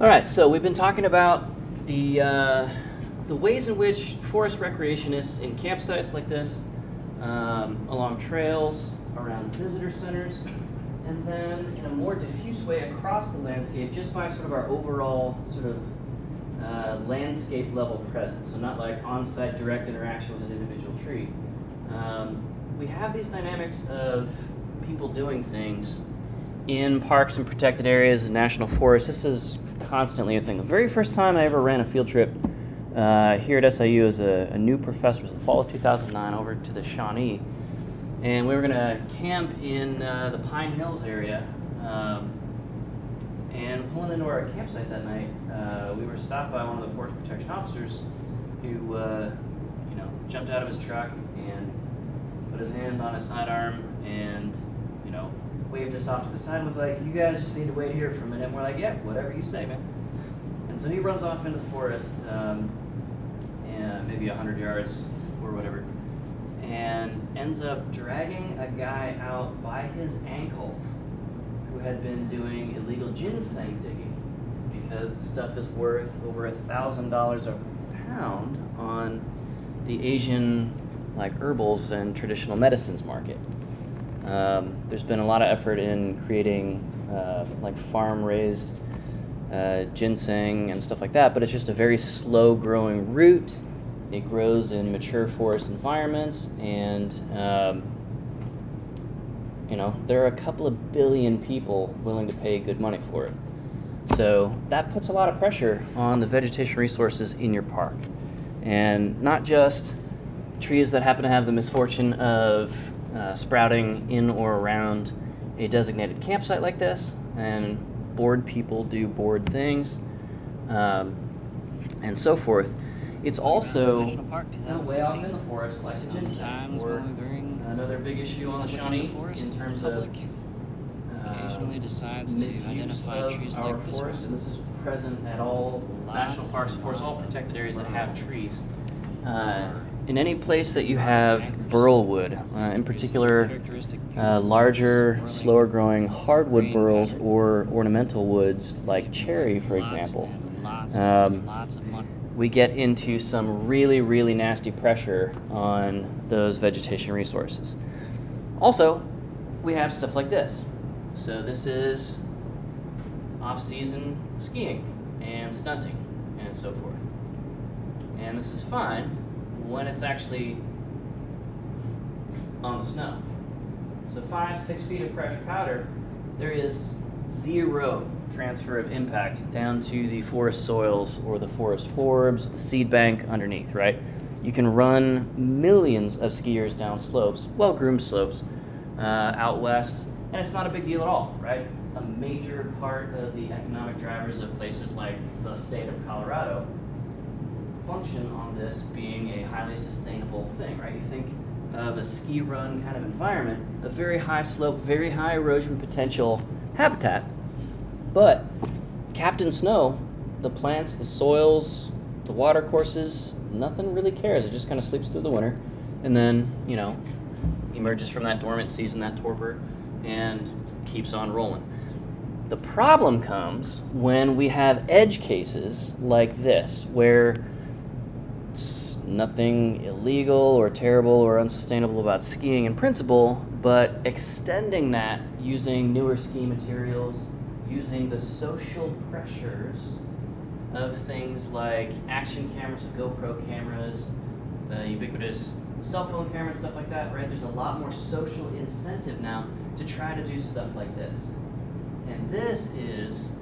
All right, so we've been talking about the ways in which forest recreationists in campsites like this, along trails, around visitor centers, and then in a more diffuse way across the landscape just by sort of our overall sort of landscape level presence, so not like on-site direct interaction with an individual tree. We have these dynamics of people doing things in parks and protected areas and national forests. This is constantly a thing. The very first time I ever ran a field trip here at SIU as a new professor was the fall of 2009 over to the Shawnee. And we were going to camp in the Pine Hills area. And pulling into our campsite that night, we were stopped by one of the forest protection officers who jumped out of his truck and put his hand on his sidearm and waved us off to the side and was like, "You guys just need to wait here for a minute." And we're like, "Yeah, whatever you say, man." And so he runs off into the forest, and maybe 100 yards or whatever, and ends up dragging a guy out by his ankle who had been doing illegal ginseng digging because the stuff is worth over $1,000 a pound on the Asian herbals and traditional medicines market. There's been a lot of effort in creating farm-raised ginseng and stuff like that, but it's just a very slow-growing root. It grows in mature forest environments, and there are a couple of billion people willing to pay good money for it. So that puts a lot of pressure on the vegetation resources in your park, and not just trees that happen to have the misfortune of sprouting in or around a designated campsite like this, and bored people do bored things, and so forth. It's also way off in the forest, like the ginseng, or another big issue on the Shawnee in terms of occasionally decides to identify trees our like this forest, one. and this is present at all national parks, forests, all protected areas that have trees. In any place that you have burl wood, in particular larger, slower growing hardwood burls or ornamental woods like cherry, for example, we get into some really, really nasty pressure on those vegetation resources. Also, we have stuff like this. So this is off-season skiing and stunting and so forth. And this is fine when it's actually on the snow. So 5-6 feet of pressure powder, there is zero transfer of impact down to the forest soils or the forest forbs, the seed bank underneath, right? You can run millions of skiers down slopes, well-groomed slopes, out west, and it's not a big deal at all, right? A major part of the economic drivers of places like the state of Colorado function on this being a highly sustainable thing, right? You think of a ski run kind of environment, a very high slope, very high erosion potential habitat, but Captain Snow, the plants, the soils, the water courses, nothing really cares. It just kind of sleeps through the winter and then, emerges from that dormant season, that torpor, and keeps on rolling. The problem comes when we have edge cases like this, where it's nothing illegal or terrible or unsustainable about skiing in principle, but extending that using newer ski materials, using the social pressures of things like action cameras, GoPro cameras, the ubiquitous cell phone camera and stuff like that, right? There's a lot more social incentive now to try to do stuff like this. And this is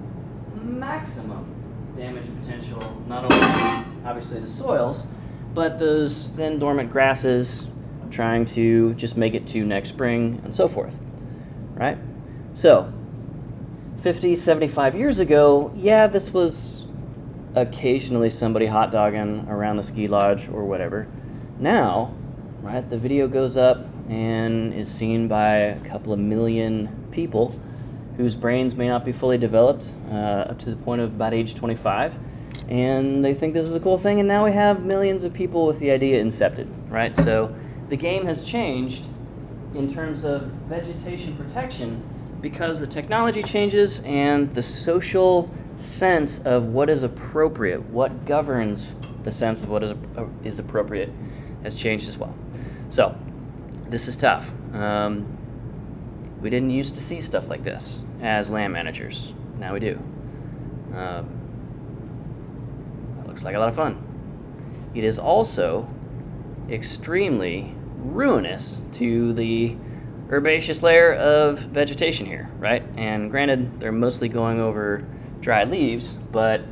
maximum damage potential, not only to, obviously, the soils, but those thin dormant grasses trying to just make it to next spring and so forth, right? So 50, 75 years ago, yeah, this was occasionally somebody hot dogging around the ski lodge or whatever. Now, right, the video goes up and is seen by a couple of million people whose brains may not be fully developed up to the point of about age 25, and they think this is a cool thing, and now we have millions of people with the idea incepted, right? So the game has changed in terms of vegetation protection because the technology changes and the social sense of what is appropriate, what governs the sense of what is appropriate, has changed as well. So this is tough. We didn't used to see stuff like this as land managers. Now we do. That looks like a lot of fun. It is also extremely ruinous to the herbaceous layer of vegetation here, right? And granted, they're mostly going over dry leaves, but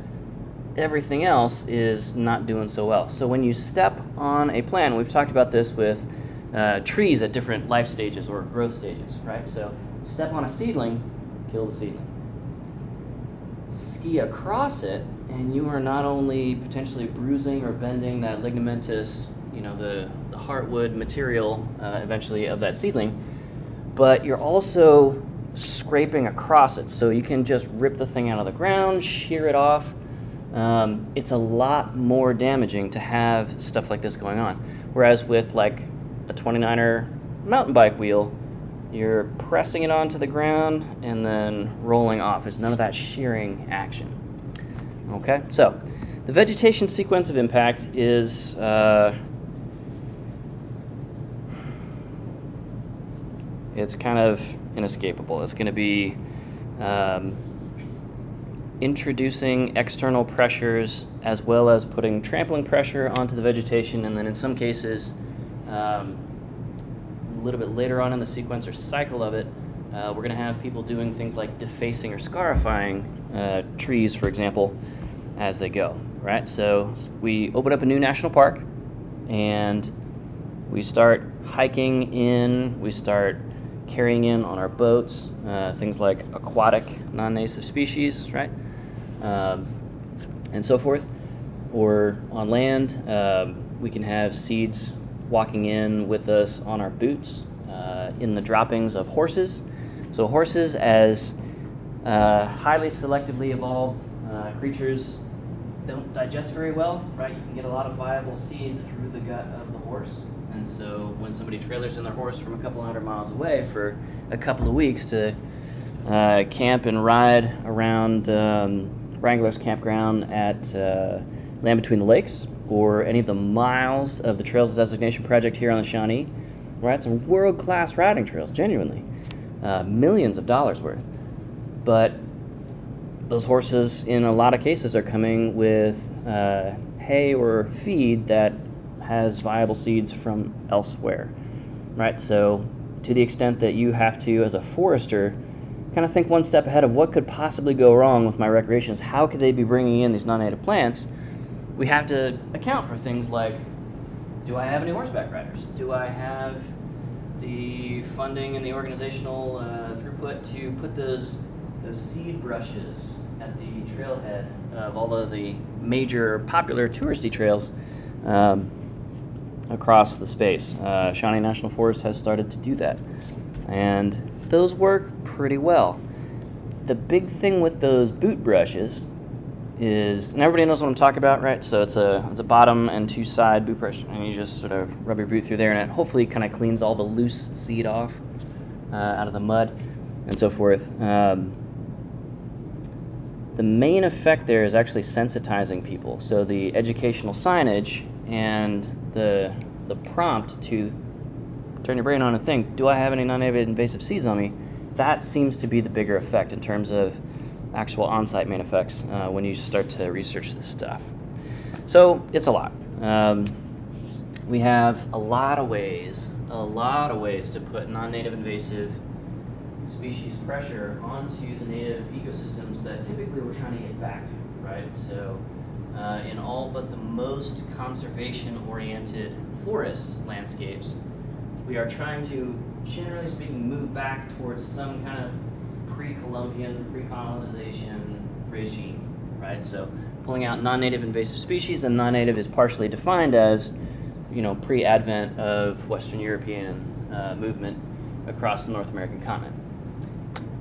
everything else is not doing so well. So when you step on a plant, we've talked about this with trees at different life stages or growth stages, right? So step on a seedling, kill the seedling. Ski across it, and you are not only potentially bruising or bending that ligamentous, the heartwood material eventually of that seedling, but you're also scraping across it. So you can just rip the thing out of the ground, shear it off. It's a lot more damaging to have stuff like this going on. Whereas with like a 29er mountain bike wheel, you're pressing it onto the ground and then rolling off. There's none of that shearing action. Okay, so the vegetation sequence of impact is it's kind of inescapable. It's going to be introducing external pressures as well as putting trampling pressure onto the vegetation, and then in some cases a little bit later on in the sequence or cycle of it, we're going to have people doing things like defacing or scarifying trees, for example, as they go, right? So we open up a new national park and we start hiking in, we start carrying in on our boats things like aquatic non-native species, right? And so forth. Or on land, we can have seeds walking in with us on our boots, in the droppings of horses. So horses, as highly selectively evolved creatures, don't digest very well, right? You can get a lot of viable seed through the gut of the horse. And so when somebody trailers in their horse from a couple hundred miles away for a couple of weeks to camp and ride around Wrangler's campground at Land Between the Lakes, or any of the miles of the Trails Designation Project here on the Shawnee, we're at some world-class riding trails, genuinely. Millions of dollars worth. But those horses, in a lot of cases, are coming with hay or feed that has viable seeds from elsewhere, right? So to the extent that you have to, as a forester, kind of think one step ahead of what could possibly go wrong with my recreations, how could they be bringing in these non-native plants, we have to account for things like, do I have any horseback riders? Do I have the funding and the organizational throughput to put those seed brushes at the trailhead of all of the major popular touristy trails across the space? Shawnee National Forest has started to do that, and those work pretty well. The big thing with those boot brushes is, and everybody knows what I'm talking about, right? So it's a bottom and two side boot brush, and you just sort of rub your boot through there, and it hopefully kind of cleans all the loose seed off out of the mud and so forth. The main effect there is actually sensitizing people. So the educational signage and the prompt to turn your brain on and think, do I have any non-native invasive seeds on me? That seems to be the bigger effect in terms of actual on-site main effects when you start to research this stuff. So it's a lot. We have a lot of ways to put non-native invasive species pressure onto the native ecosystems that typically we're trying to get back to, right? So in all but the most conservation-oriented forest landscapes, we are trying to, generally speaking, move back towards some kind of pre-Columbian, pre-colonization regime, right? So pulling out non-native invasive species, and non-native is partially defined as, pre-advent of Western European movement across the North American continent.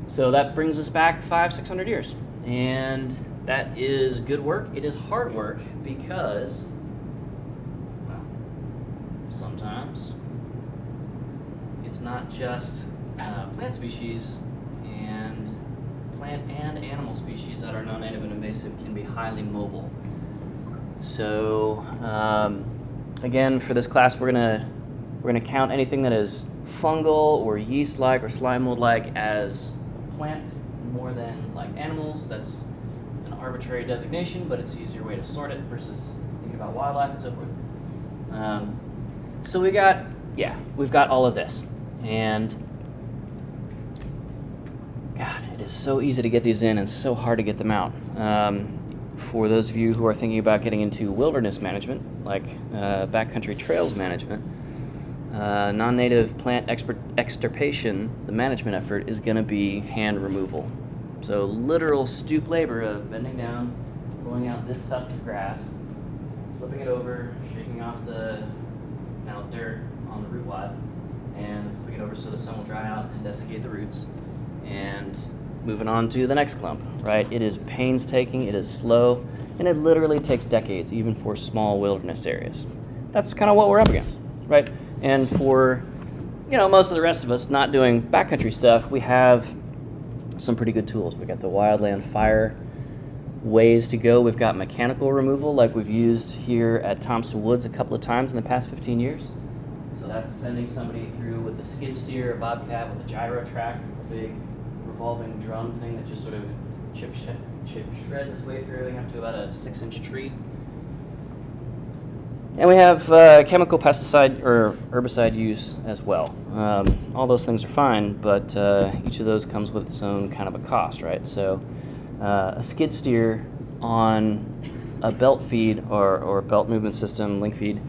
So that brings us back 500-600 years, and that is good work. It is hard work because, well, sometimes it's not just plant species plant and animal species that are non-native and invasive can be highly mobile. So again, for this class, we're gonna count anything that is fungal or yeast-like or slime mold-like as plants more than like animals. That's an arbitrary designation, but it's an easier way to sort it versus thinking about wildlife and so forth. So we've got all of this, and God, it is so easy to get these in and so hard to get them out. For those of you who are thinking about getting into wilderness management, like backcountry trails management, non-native plant extirpation, the management effort is going to be hand removal. So literal stoop labor of bending down, pulling out this tuft of grass, flipping it over, shaking off the now dirt on the root wad, and flipping it over so the sun will dry out and desiccate the roots, and moving on to the next clump, right? It is painstaking, it is slow, and it literally takes decades, even for small wilderness areas. That's kind of what we're up against, right? And for, most of the rest of us not doing backcountry stuff, we have some pretty good tools. We got the wildland fire ways to go. We've got mechanical removal, like we've used here at Thompson Woods a couple of times in the past 15 years. So that's sending somebody through with a skid steer, a bobcat with a gyro track, a big revolving drum thing that just sort of chip shreds its way through everything up to about a 6-inch tree. And we have chemical pesticide or herbicide use as well. All those things are fine, but each of those comes with its own kind of a cost, right? So a skid steer on a belt feed or belt movement system, link feed,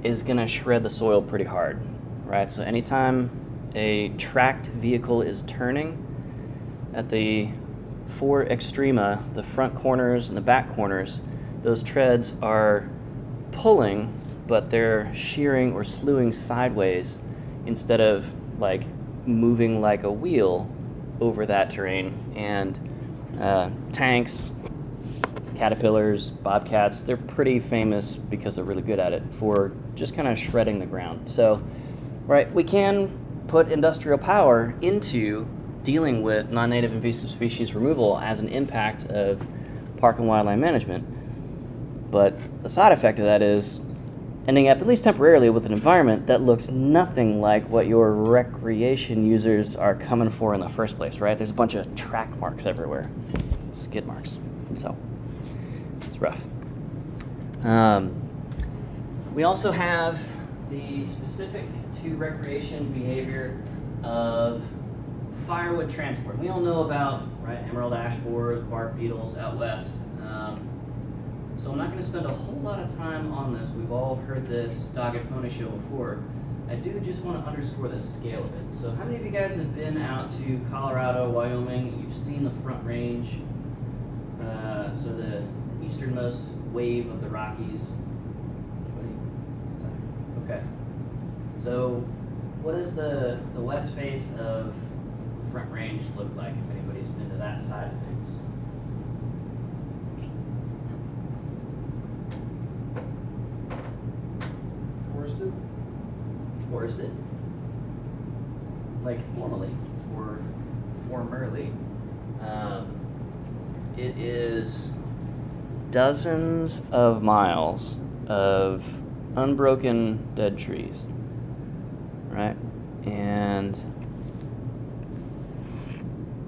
is going to shred the soil pretty hard, right? So anytime a tracked vehicle is turning at the four extrema, the front corners and the back corners, those treads are pulling, but they're shearing or slewing sideways instead of like moving like a wheel over that terrain. And tanks, caterpillars, bobcats, they're pretty famous because they're really good at it for just kind of shredding the ground. So, right, we can put industrial power into dealing with non-native invasive species removal as an impact of park and wildlife management. But the side effect of that is ending up, at least temporarily, with an environment that looks nothing like what your recreation users are coming for in the first place, right? There's a bunch of track marks everywhere, skid marks. So it's rough. We also have the specific to recreation behavior of firewood transport. We all know about, right, emerald ash borers, bark beetles out west. So I'm not going to spend a whole lot of time on this. We've all heard this Dog and Pony show before. I do just want to underscore the scale of it. So how many of you guys have been out to Colorado, Wyoming? You've seen the Front Range, so the easternmost wave of the Rockies. Okay. So what does the west face of the Front Range look like, if anybody's been to that side of things? Forested? Like formally or formerly. It is dozens of miles of unbroken dead trees, right? And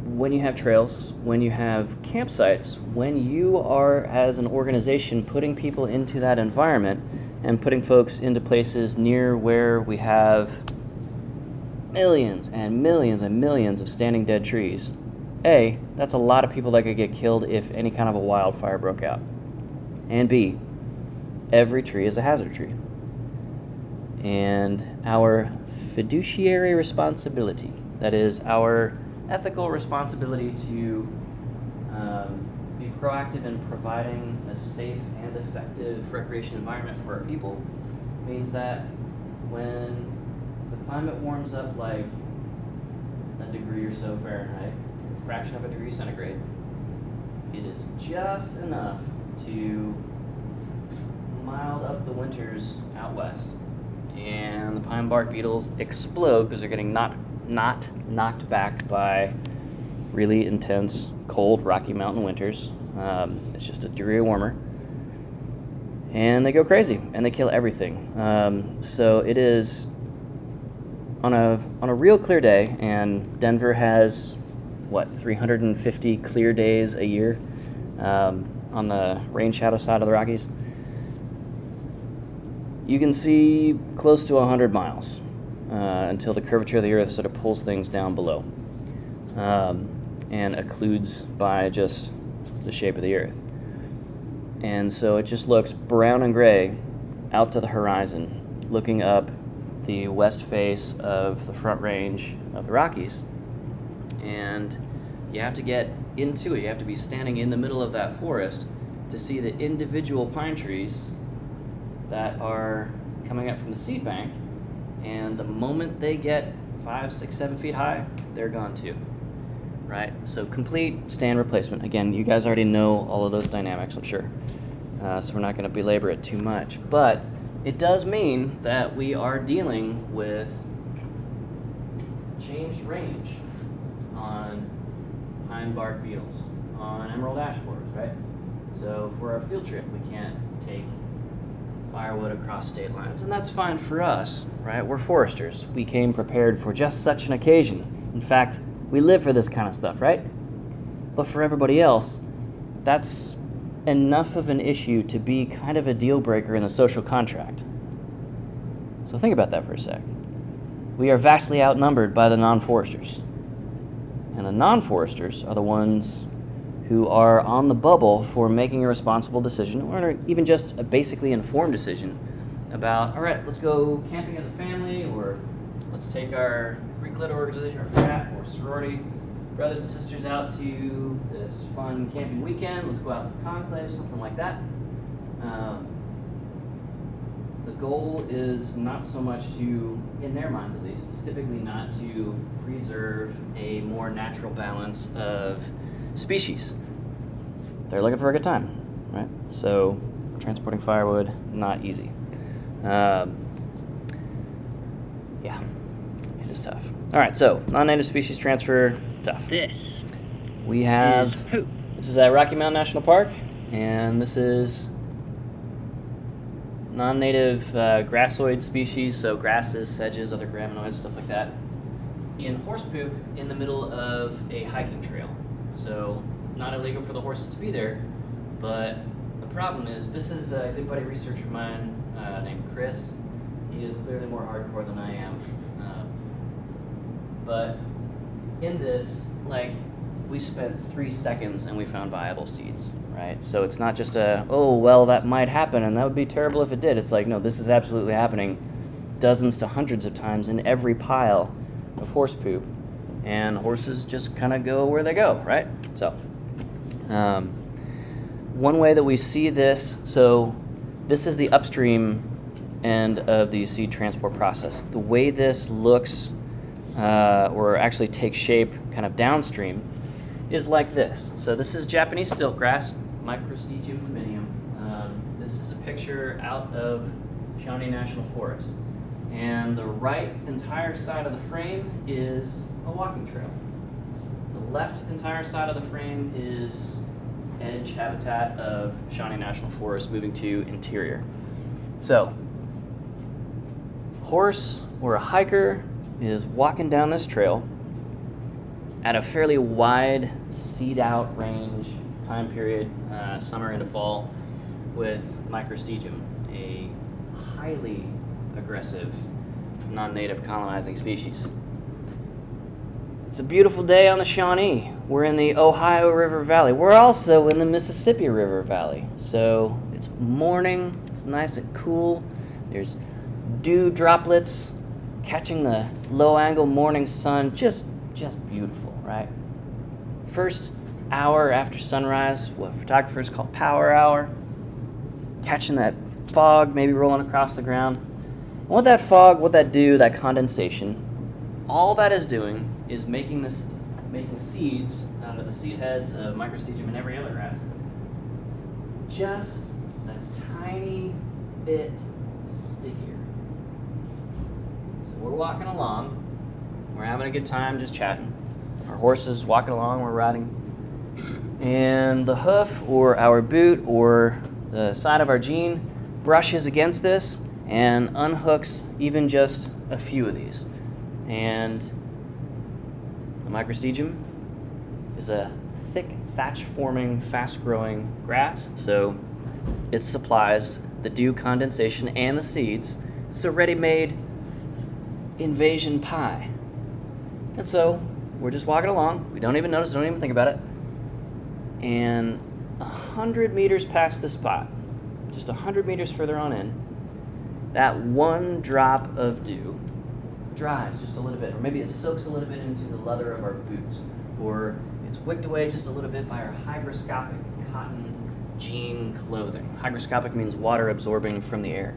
when you have trails, when you have campsites, when you are, as an organization, putting people into that environment and putting folks into places near where we have millions and millions and millions of standing dead trees, A, that's a lot of people that could get killed if any kind of a wildfire broke out. And B, every tree is a hazard tree. And our fiduciary responsibility, that is our ethical responsibility to be proactive in providing a safe and effective recreation environment for our people, means that when the climate warms up like a degree or so Fahrenheit, a fraction of a degree centigrade, it is just enough to mild up the winters out west. And the pine bark beetles explode because they're getting knocked not knocked back by really intense, cold Rocky Mountain winters. It's just a degree warmer. And they go crazy, and they kill everything. So it is on a real clear day, and Denver has, 350 clear days a year on the rain shadow side of the Rockies. You can see close to 100 miles until the curvature of the earth sort of pulls things down below and occludes by just the shape of the earth. And so it just looks brown and gray out to the horizon, looking up the west face of the Front Range of the Rockies. And you have to get into it. You have to be standing in the middle of that forest to see the individual pine trees that are coming up from the seed bank. And the moment they get 5, 6, 7 feet high, they're gone too. Right? So complete stand replacement. Again, you guys already know all of those dynamics, I'm sure. So we're not going to belabor it too much. But it does mean that we are dealing with changed range on pine bark beetles, on emerald ash borers, right? So for our field trip, we can't take firewood across state lines, and that's fine for us, right? We're foresters. We came prepared for just such an occasion. In fact, we live for this kind of stuff, right? But for everybody else, that's enough of an issue to be kind of a deal breaker in the social contract. So think about that for a sec. We are vastly outnumbered by the non-foresters. And the non-foresters are the ones who are on the bubble for making a responsible decision, or even just a basically informed decision about, all right, let's go camping as a family, or let's take our Greek lit organization, or frat, or sorority brothers and sisters out to this fun camping weekend. Let's go out for conclave, something like that. The goal is not so much to, in their minds at least, is typically not to preserve a more natural balance of species. They're looking for a good time, right? So transporting firewood, not easy. Yeah, it is tough. All right, so non-native species transfer, tough. This is at Rocky Mountain National Park, and this is non-native grassoid species, so grasses, sedges, other graminoids, stuff like that, in horse poop in the middle of a hiking trail. So not illegal for the horses to be there, but the problem is, this is a good buddy researcher of mine named Chris. He is clearly more hardcore than I am. But in this, we spent 3 seconds and we found viable seeds, right? So it's not just that might happen and that would be terrible if it did. It's like, no, this is absolutely happening dozens to hundreds of times in every pile of horse poop. And horses just kind of go where they go, right? So one way that we see this, so this is the upstream end of the seed transport process. The way this looks or actually takes shape kind of downstream is like this. So this is Japanese stiltgrass, Microstegium flaminium. This is a picture out of Shawnee National Forest. And the right entire side of the frame is a walking trail. The left entire side of the frame is edge habitat of Shawnee National Forest moving to interior. So, horse or a hiker is walking down this trail at a fairly wide seed out range time period, summer into fall, with Microstegium, a highly aggressive non-native colonizing species. It's a beautiful day on the Shawnee. We're in the Ohio River Valley. We're also in the Mississippi River Valley. So it's morning, it's nice and cool. There's dew droplets catching the low angle morning sun. Just beautiful, right? First hour after sunrise, what photographers call power hour. Catching that fog maybe rolling across the ground. And what that fog, what that dew, that condensation, all that is doing is making seeds out of the seed heads of Microstegium and every other grass just a tiny bit stickier. So we're walking along, We're having a good time just chatting. Our horse is walking along, we're riding. And the hoof or our boot or the side of our jean brushes against this and unhooks even just a few of these. And the microstegium is a thick, thatch-forming, fast-growing grass, so it supplies the dew condensation and the seeds. It's a ready-made invasion pie. And so we're just walking along. We don't even notice, don't even think about it. And 100 meters past the spot, just 100 meters further on in, that one drop of dew dries just a little bit, or maybe it soaks a little bit into the leather of our boots, or it's wicked away just a little bit by our hygroscopic cotton jean clothing. Hygroscopic means water absorbing from the air.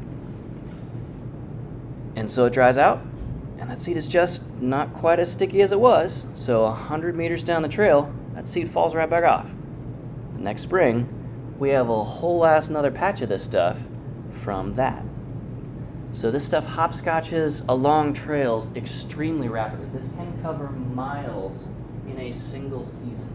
And so it dries out, and that seed is just not quite as sticky as it was, so 100 meters down the trail, that seed falls right back off. The next spring, we have a whole ass another patch of this stuff from that. So this stuff hopscotches along trails extremely rapidly. This can cover miles in a single season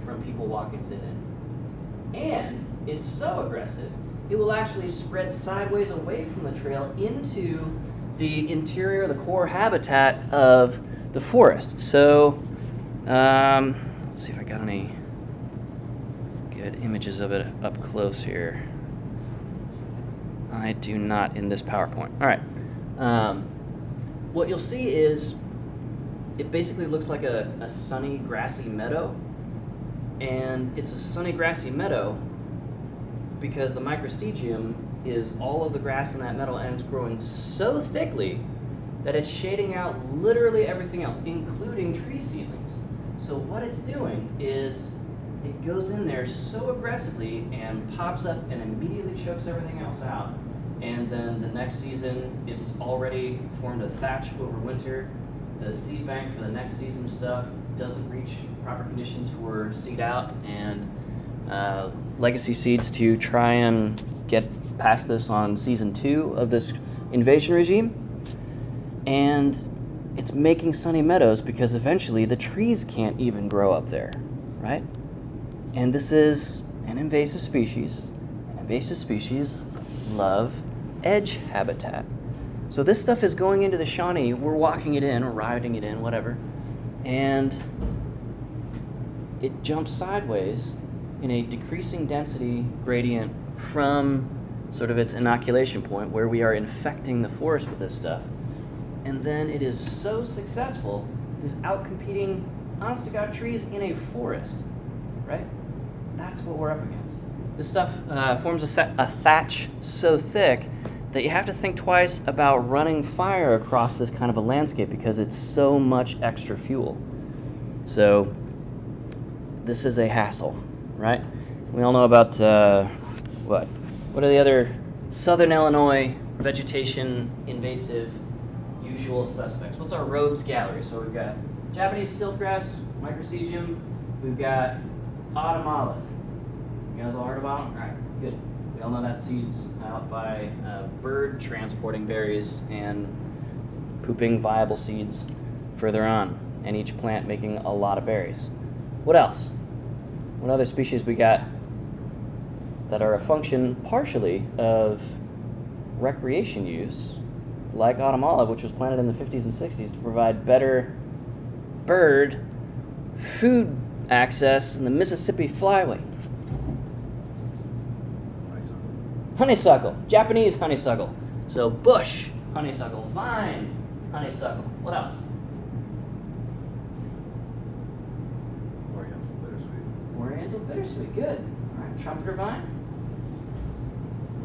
from people walking it in. And it's so aggressive, it will actually spread sideways away from the trail into the interior, the core habitat of the forest. So, let's see if I got any good images of it up close here. I do not in this PowerPoint. All right. What you'll see is it basically looks like a sunny, grassy meadow. And it's a sunny, grassy meadow because the microstegium is all of the grass in that meadow, and it's growing so thickly that it's shading out literally everything else, including tree seedlings. So what it's doing is it goes in there so aggressively and pops up and immediately chokes everything else out. And then the next season, it's already formed a thatch over winter. The seed bank for the next season stuff doesn't reach proper conditions for seed out, and legacy seeds to try and get past this on season 2 of this invasion regime. And it's making sunny meadows because eventually the trees can't even grow up there, right? And this is an invasive species. And invasive species love edge habitat. So this stuff is going into the Shawnee. We're walking it in or riding it in, whatever. And it jumps sideways in a decreasing density gradient from sort of its inoculation point where we are infecting the forest with this stuff. And then it is so successful, it is outcompeting honest to God trees in a forest, right? That's what we're up against. This stuff forms a thatch so thick that you have to think twice about running fire across this kind of a landscape because it's so much extra fuel. So this is a hassle, right? We all know about, what are the other Southern Illinois vegetation invasive usual suspects? What's our rogues gallery? So we've got Japanese stiltgrass, microstegium, we've got autumn olive. You guys all heard about them? All right, good. We all know that seed's out by bird transporting berries and pooping viable seeds further on, and each plant making a lot of berries. What else? What other species we got that are a function partially of recreation use, like autumn olive, which was planted in the 50s and 60s to provide better bird food access in the Mississippi flyway? Honeysuckle, Japanese honeysuckle. So bush honeysuckle, vine honeysuckle. What else? Oriental bittersweet, good. All right, trumpeter vine,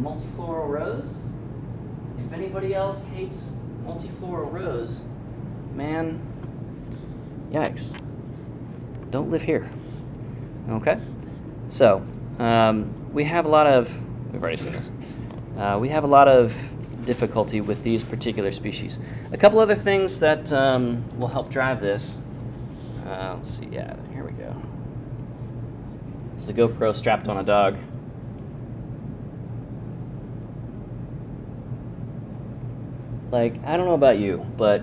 multifloral rose. If anybody else hates multifloral rose, man, yikes. Don't live here. Okay? So, we have a lot of, we've already seen this, we have a lot of difficulty with these particular species. A couple other things that will help drive this. Let's see, yeah, here we go. This is a GoPro strapped on a dog. Like, I don't know about you, but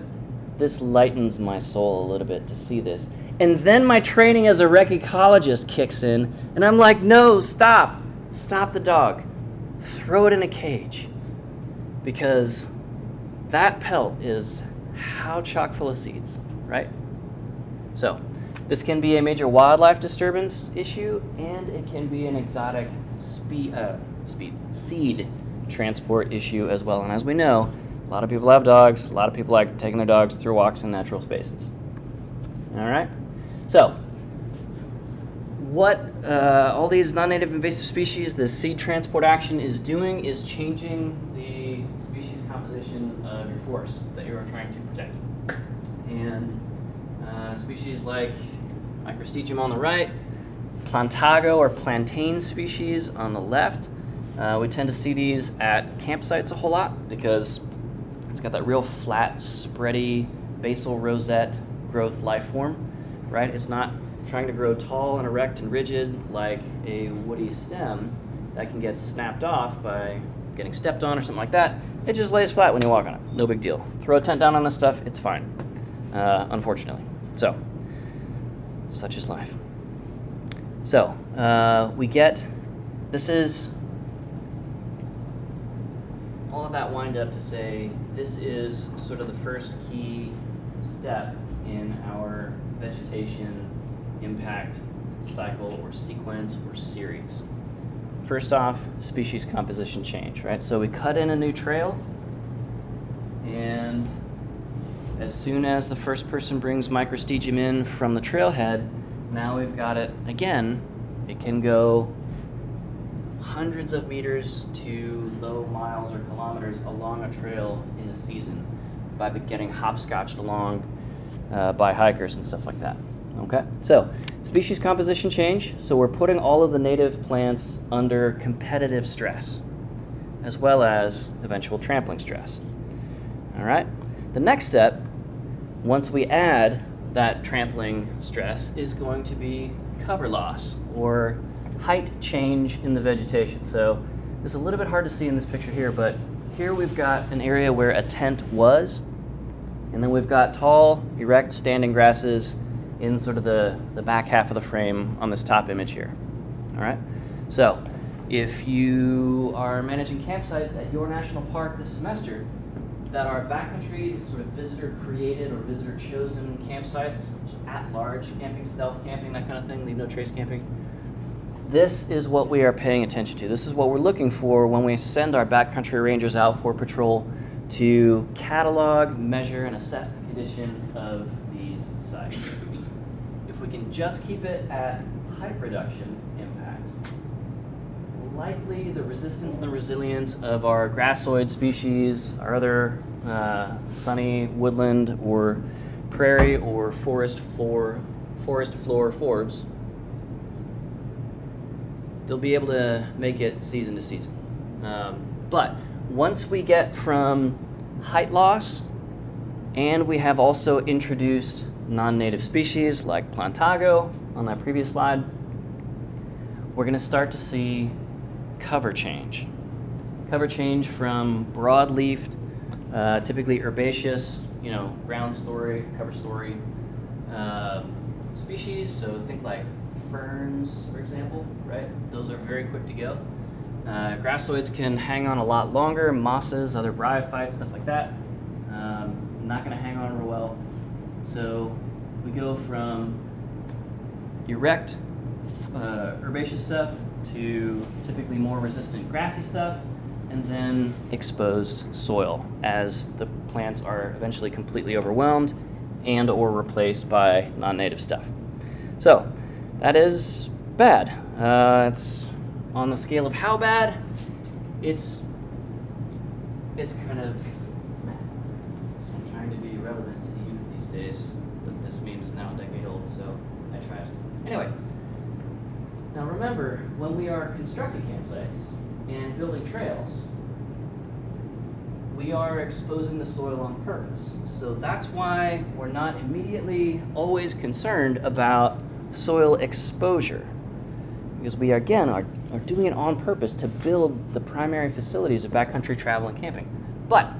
this lightens my soul a little bit to see this. And then my training as a rec ecologist kicks in, and I'm like, no, stop. Stop the dog. Throw it in a cage. Because that pelt is how chock full of seeds, right? So, this can be a major wildlife disturbance issue, and it can be an exotic seed transport issue as well. And as we know, a lot of people have dogs. A lot of people like taking their dogs through walks in natural spaces. All right? So, what all these non-native invasive species, the seed transport action is doing is changing the species composition of your forest that you are trying to protect. And species like Microstegium on the right, Plantago or plantain species on the left. We tend to see these at campsites a whole lot because it's got that real flat, spready, basal rosette growth life form, right? It's not trying to grow tall and erect and rigid like a woody stem that can get snapped off by getting stepped on or something like that. It just lays flat when you walk on it. No big deal. Throw a tent down on this stuff, it's fine, unfortunately. So, such is life. So, this is all of that wind up to say this is sort of the first key step in our vegetation impact cycle or sequence or series. First off, species composition change, right? So we cut in a new trail, and as soon as the first person brings Microstegium in from the trailhead, now we've got it again. It can go hundreds of meters to low miles or kilometers along a trail in a season by getting hopscotched along by hikers and stuff like that. Okay, so species composition change. So we're putting all of the native plants under competitive stress, as well as eventual trampling stress. All right, the next step, once we add that trampling stress, is going to be cover loss or height change in the vegetation. So this is a little bit hard to see in this picture here, but here we've got an area where a tent was, and then we've got tall, erect, standing grasses in sort of the back half of the frame on this top image here. All right? So if you are managing campsites at your national park this semester that are backcountry, sort of visitor-created or visitor-chosen campsites, at-large camping, stealth camping, that kind of thing, leave no trace camping, this is what we are paying attention to. This is what we're looking for when we send our backcountry rangers out for patrol to catalog, measure, and assess the condition of these sites. If we can just keep it at height reduction impact, likely the resistance and the resilience of our grassoid species, our other sunny woodland or prairie or forest floor forbs, they'll be able to make it season to season. But once we get from height loss, and we have also introduced non-native species like Plantago on that previous slide, we're going to start to see cover change. Cover change from broad-leafed, typically herbaceous, ground story, cover story species. So think like ferns, for example, right? Those are very quick to go. Grassoids can hang on a lot longer, mosses, other bryophytes, stuff like that. Not going to hang on real well. So we go from erect herbaceous stuff to typically more resistant grassy stuff, and then exposed soil as the plants are eventually completely overwhelmed and or replaced by non-native stuff. So that is bad. It's on the scale of how bad, it's kind of meh. So I'm trying to be relevant to the youth these days, but this meme is now a decade old, so I tried. Anyway, now remember, when we are constructing campsites and building trails, we are exposing the soil on purpose. So that's why we're not immediately always concerned about soil exposure, because we again are doing it on purpose to build the primary facilities of backcountry travel and camping. But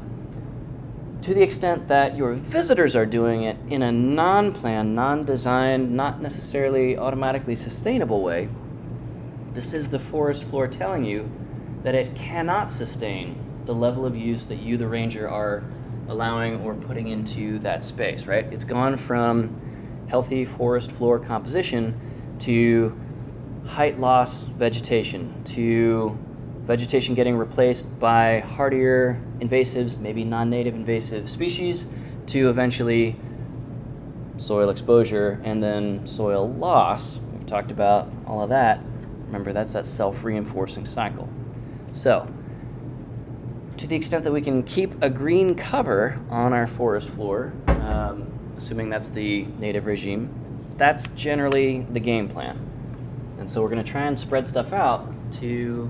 To the extent that your visitors are doing it in a non-planned, non-designed, not necessarily automatically sustainable way, this is the forest floor telling you that it cannot sustain the level of use that you, the ranger, are allowing or putting into that space, right? It's gone from healthy forest floor composition to height loss vegetation, to vegetation getting replaced by hardier invasives, maybe non-native invasive species, to eventually soil exposure and then soil loss. We've talked about all of that. Remember, that's that self-reinforcing cycle. So, to the extent that we can keep a green cover on our forest floor, assuming that's the native regime, that's generally the game plan. And so we're going to try and spread stuff out to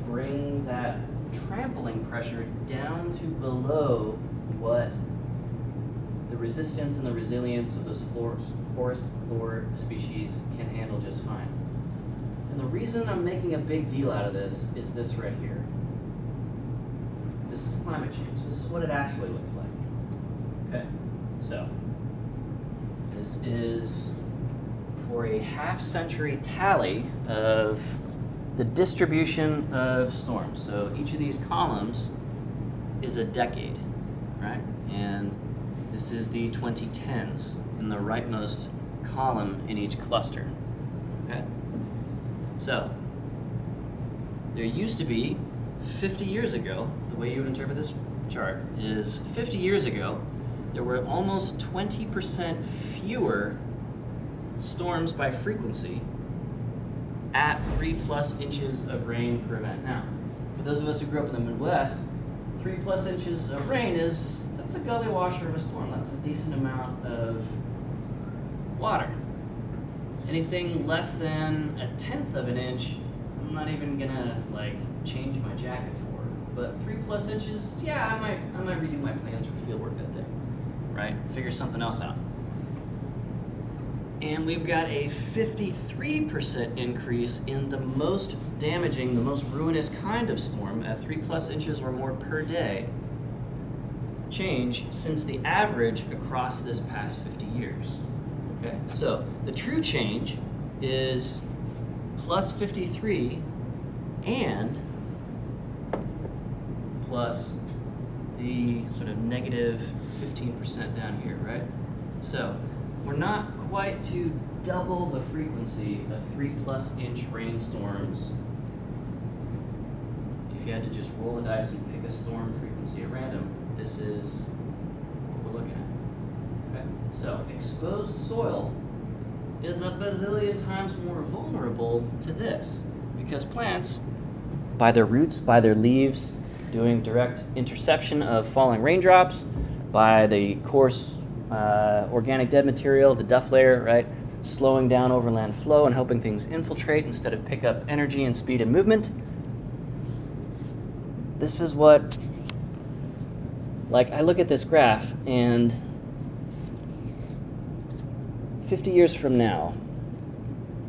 bring that trampling pressure down to below what the resistance and the resilience of those forest floor species can handle just fine. And the reason I'm making a big deal out of this is this right here. This is climate change. This is what it actually looks like. Okay, so this is for a half-century tally of the distribution of storms. So each of these columns is a decade, right? And this is the 2010s in the rightmost column in each cluster, okay? So there used to be 50 years ago, the way you would interpret this chart is 50 years ago, there were almost 20% fewer storms by frequency at 3+ inches of rain per event. Now, for those of us who grew up in the Midwest, 3+ inches of rain that's a gully washer of a storm. That's a decent amount of water. Anything less than 1/10 of an inch, I'm not even gonna change my jacket for. But 3+ inches, yeah, I might redo my plans for field work that day, right? Figure something else out. And we've got a 53% increase in the most damaging, the most ruinous kind of storm at 3+ inches or more per day change since the average across this past 50 years. Okay, so the true change is plus 53 and plus the sort of negative 15% down here, right? So we're not quite to double the frequency of 3+ inch rainstorms. If you had to just roll the dice and pick a storm frequency at random, this is what we're looking at. Okay? So exposed soil is a bazillion times more vulnerable to this because plants, by their roots, by their leaves, doing direct interception of falling raindrops, by the coarse organic dead material, the duff layer, right, slowing down overland flow and helping things infiltrate instead of pick up energy and speed and movement. This is what, I look at this graph and 50 years from now,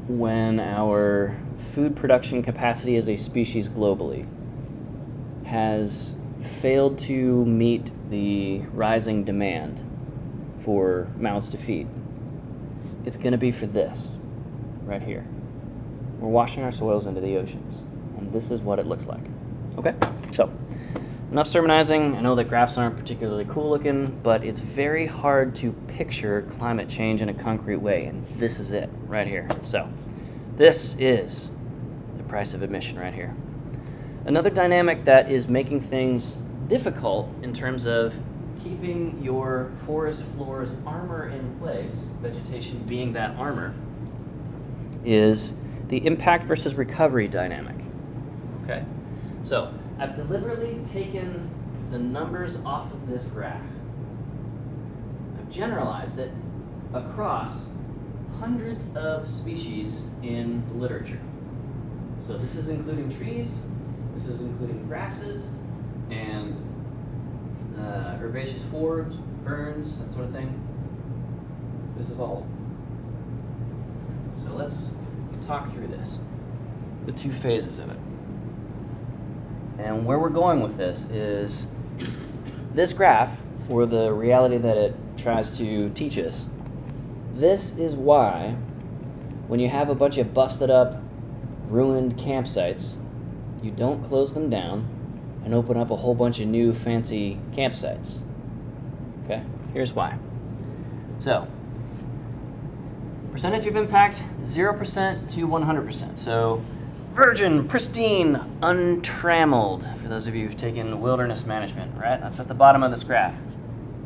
when our food production capacity as a species globally has failed to meet the rising demand for mouths to feed, it's going to be for this right here. We're washing our soils into the oceans, and this is what it looks like. Okay, so enough sermonizing. I know that graphs aren't particularly cool looking, but it's very hard to picture climate change in a concrete way, and this is it right here. So this is the price of admission right here. Another dynamic that is making things difficult in terms of keeping your forest floor's armor in place, vegetation being that armor, is the impact versus recovery dynamic. Okay, so I've deliberately taken the numbers off of this graph. I've generalized it across hundreds of species in the literature. So this is including trees, this is including grasses, and herbaceous forbs, ferns, that sort of thing. This is all. So let's talk through this, the two phases of it. And where we're going with this is this graph, or the reality that it tries to teach us, this is why when you have a bunch of busted up, ruined campsites, you don't close them down and open up a whole bunch of new fancy campsites. Okay, here's why. So, percentage of impact, 0% to 100%. So, virgin, pristine, untrammeled, for those of you who've taken wilderness management, right? That's at the bottom of this graph.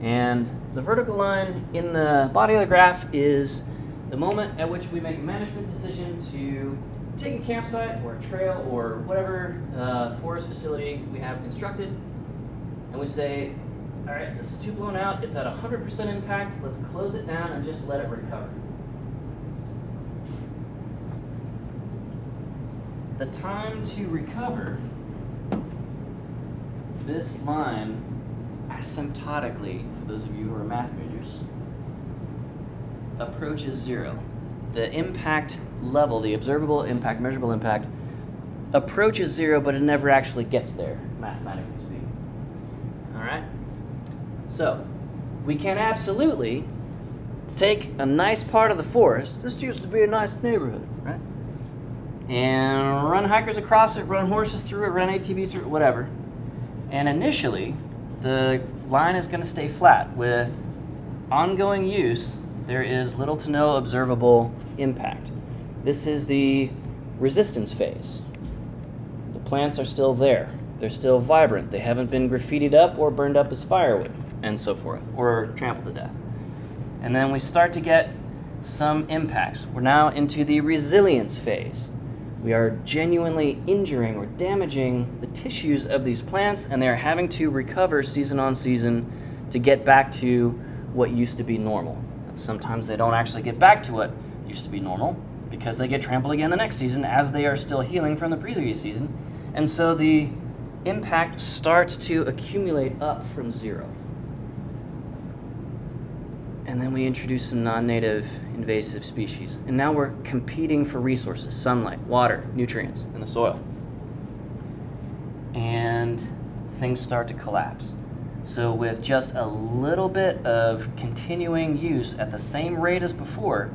And the vertical line in the body of the graph is the moment at which we make a management decision to take a campsite or a trail or whatever forest facility we have constructed, and we say, all right, this is too blown out, it's at 100% impact, let's close it down and just let it recover. The time to recover, this line asymptotically, for those of you who are math majors, approaches 0. The impact level, the observable impact, measurable impact, approaches 0, but it never actually gets there, mathematically speaking. All right? So, we can absolutely take a nice part of the forest, this used to be a nice neighborhood, right? And run hikers across it, run horses through it, run ATVs through it, whatever. And initially, the line is going to stay flat. With ongoing use, there is little to no observable impact. This is the resistance phase. The plants are still there. They're still vibrant. They haven't been graffitied up or burned up as firewood, and so forth, or trampled to death. And then we start to get some impacts. We're now into the resilience phase. We are genuinely injuring or damaging the tissues of these plants, and they're having to recover season on season to get back to what used to be normal. And sometimes they don't actually get back to what used to be normal because they get trampled again the next season as they are still healing from the previous season. And so the impact starts to accumulate up from 0. And then we introduce some non-native invasive species. And now we're competing for resources, sunlight, water, nutrients in the soil. And things start to collapse. So with just a little bit of continuing use at the same rate as before,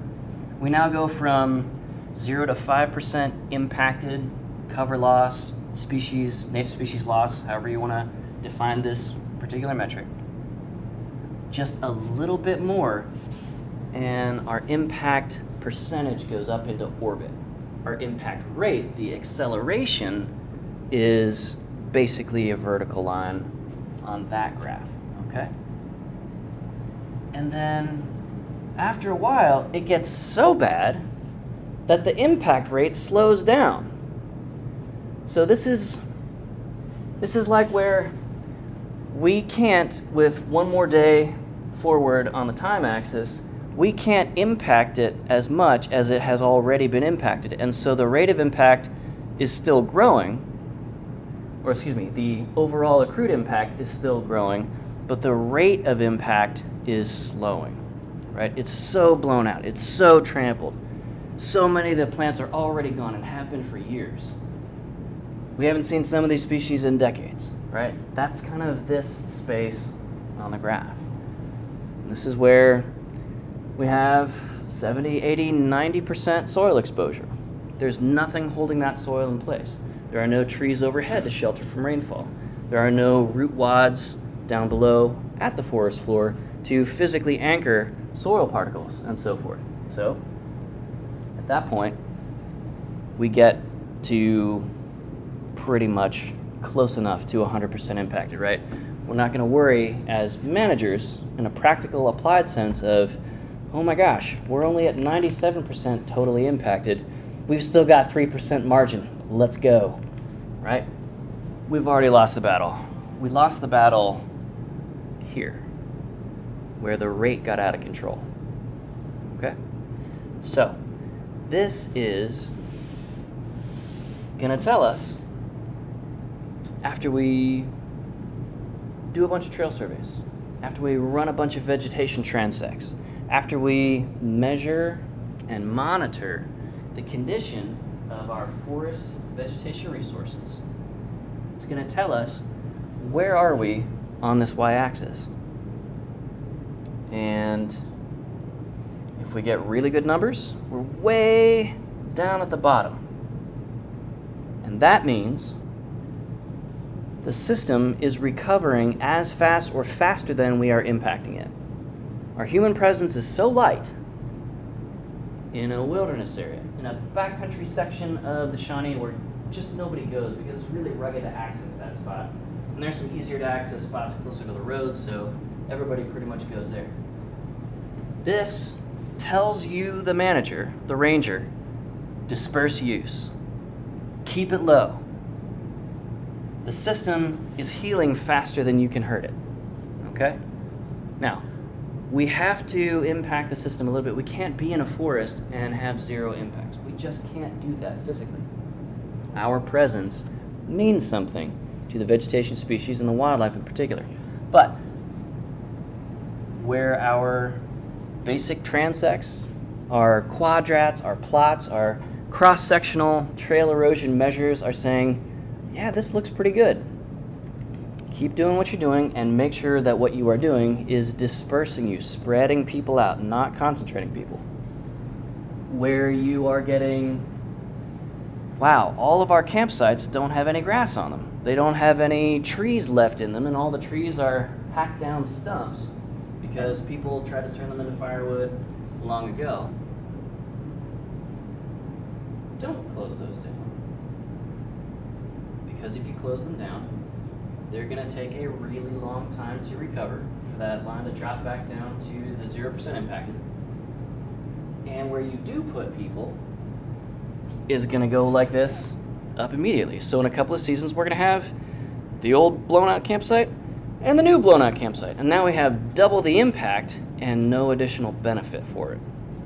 we now go from 0 to 5% impacted cover loss, species, native species loss, however you want to define this particular metric. Just a little bit more, and our impact percentage goes up into orbit. Our impact rate, the acceleration, is basically a vertical line on that graph, okay? And then after a while, it gets so bad that the impact rate slows down. So this is like where we can't, with one more day forward on the time axis, we can't impact it as much as it has already been impacted. And so the rate of impact is still growing, or excuse me, the overall accrued impact is still growing, but the rate of impact is slowing, right? It's so blown out, it's so trampled. So many of the plants are already gone and have been for years. We haven't seen some of these species in decades, right? That's kind of this space on the graph. This is where we have 70, 80, 90% soil exposure. There's nothing holding that soil in place. There are no trees overhead to shelter from rainfall. There are no root wads down below at the forest floor to physically anchor soil particles and so forth. So, at that point, we get to pretty much close enough to 100% impacted, right? We're not going to worry as managers in a practical applied sense of, oh my gosh, we're only at 97% totally impacted. We've still got 3% margin. Let's go, right? We've already lost the battle. We lost the battle here, where the rate got out of control, okay? So, this is going to tell us, after we do a bunch of trail surveys, after we run a bunch of vegetation transects, after we measure and monitor the condition of our forest vegetation resources, it's going to tell us where are we on this y-axis. And if we get really good numbers, we're way down at the bottom. And that means the system is recovering as fast or faster than we are impacting it. Our human presence is so light in a wilderness area, in a backcountry section of the Shawnee where just nobody goes because it's really rugged to access that spot. And there's some easier to access spots closer to the road, so everybody pretty much goes there. This tells you, the manager, the ranger, disperse use. Keep it low. The system is healing faster than you can hurt it. Okay? Now, we have to impact the system a little bit. We can't be in a forest and have zero impacts. We just can't do that physically. Our presence means something to the vegetation species and the wildlife in particular. But where our basic transects, our quadrats, our plots, our cross-sectional trail erosion measures are saying, yeah, this looks pretty good. Keep doing what you're doing and make sure that what you are doing is dispersing you, spreading people out, not concentrating people. Where you are getting, wow, all of our campsites don't have any grass on them. They don't have any trees left in them, and all the trees are hacked down stumps because people tried to turn them into firewood long ago. Don't close those down. Because if you close them down, they're going to take a really long time to recover for that line to drop back down to the 0% impacted. And where you do put people is going to go like this up immediately. So in a couple of seasons, we're going to have the old blown out campsite and the new blown out campsite. And now we have double the impact and no additional benefit for it,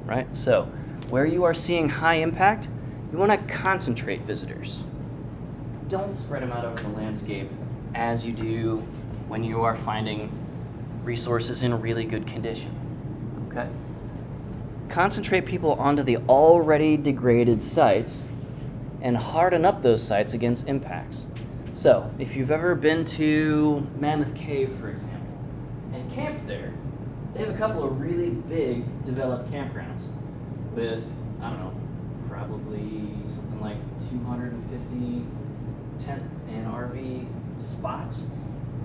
right? So where you are seeing high impact, you want to concentrate visitors. Don't spread them out over the landscape as you do when you are finding resources in really good condition, okay? Concentrate people onto the already degraded sites and harden up those sites against impacts. So, if you've ever been to Mammoth Cave, for example, and camped there, they have a couple of really big developed campgrounds with, I don't know, probably something like 250 tent and RV spots.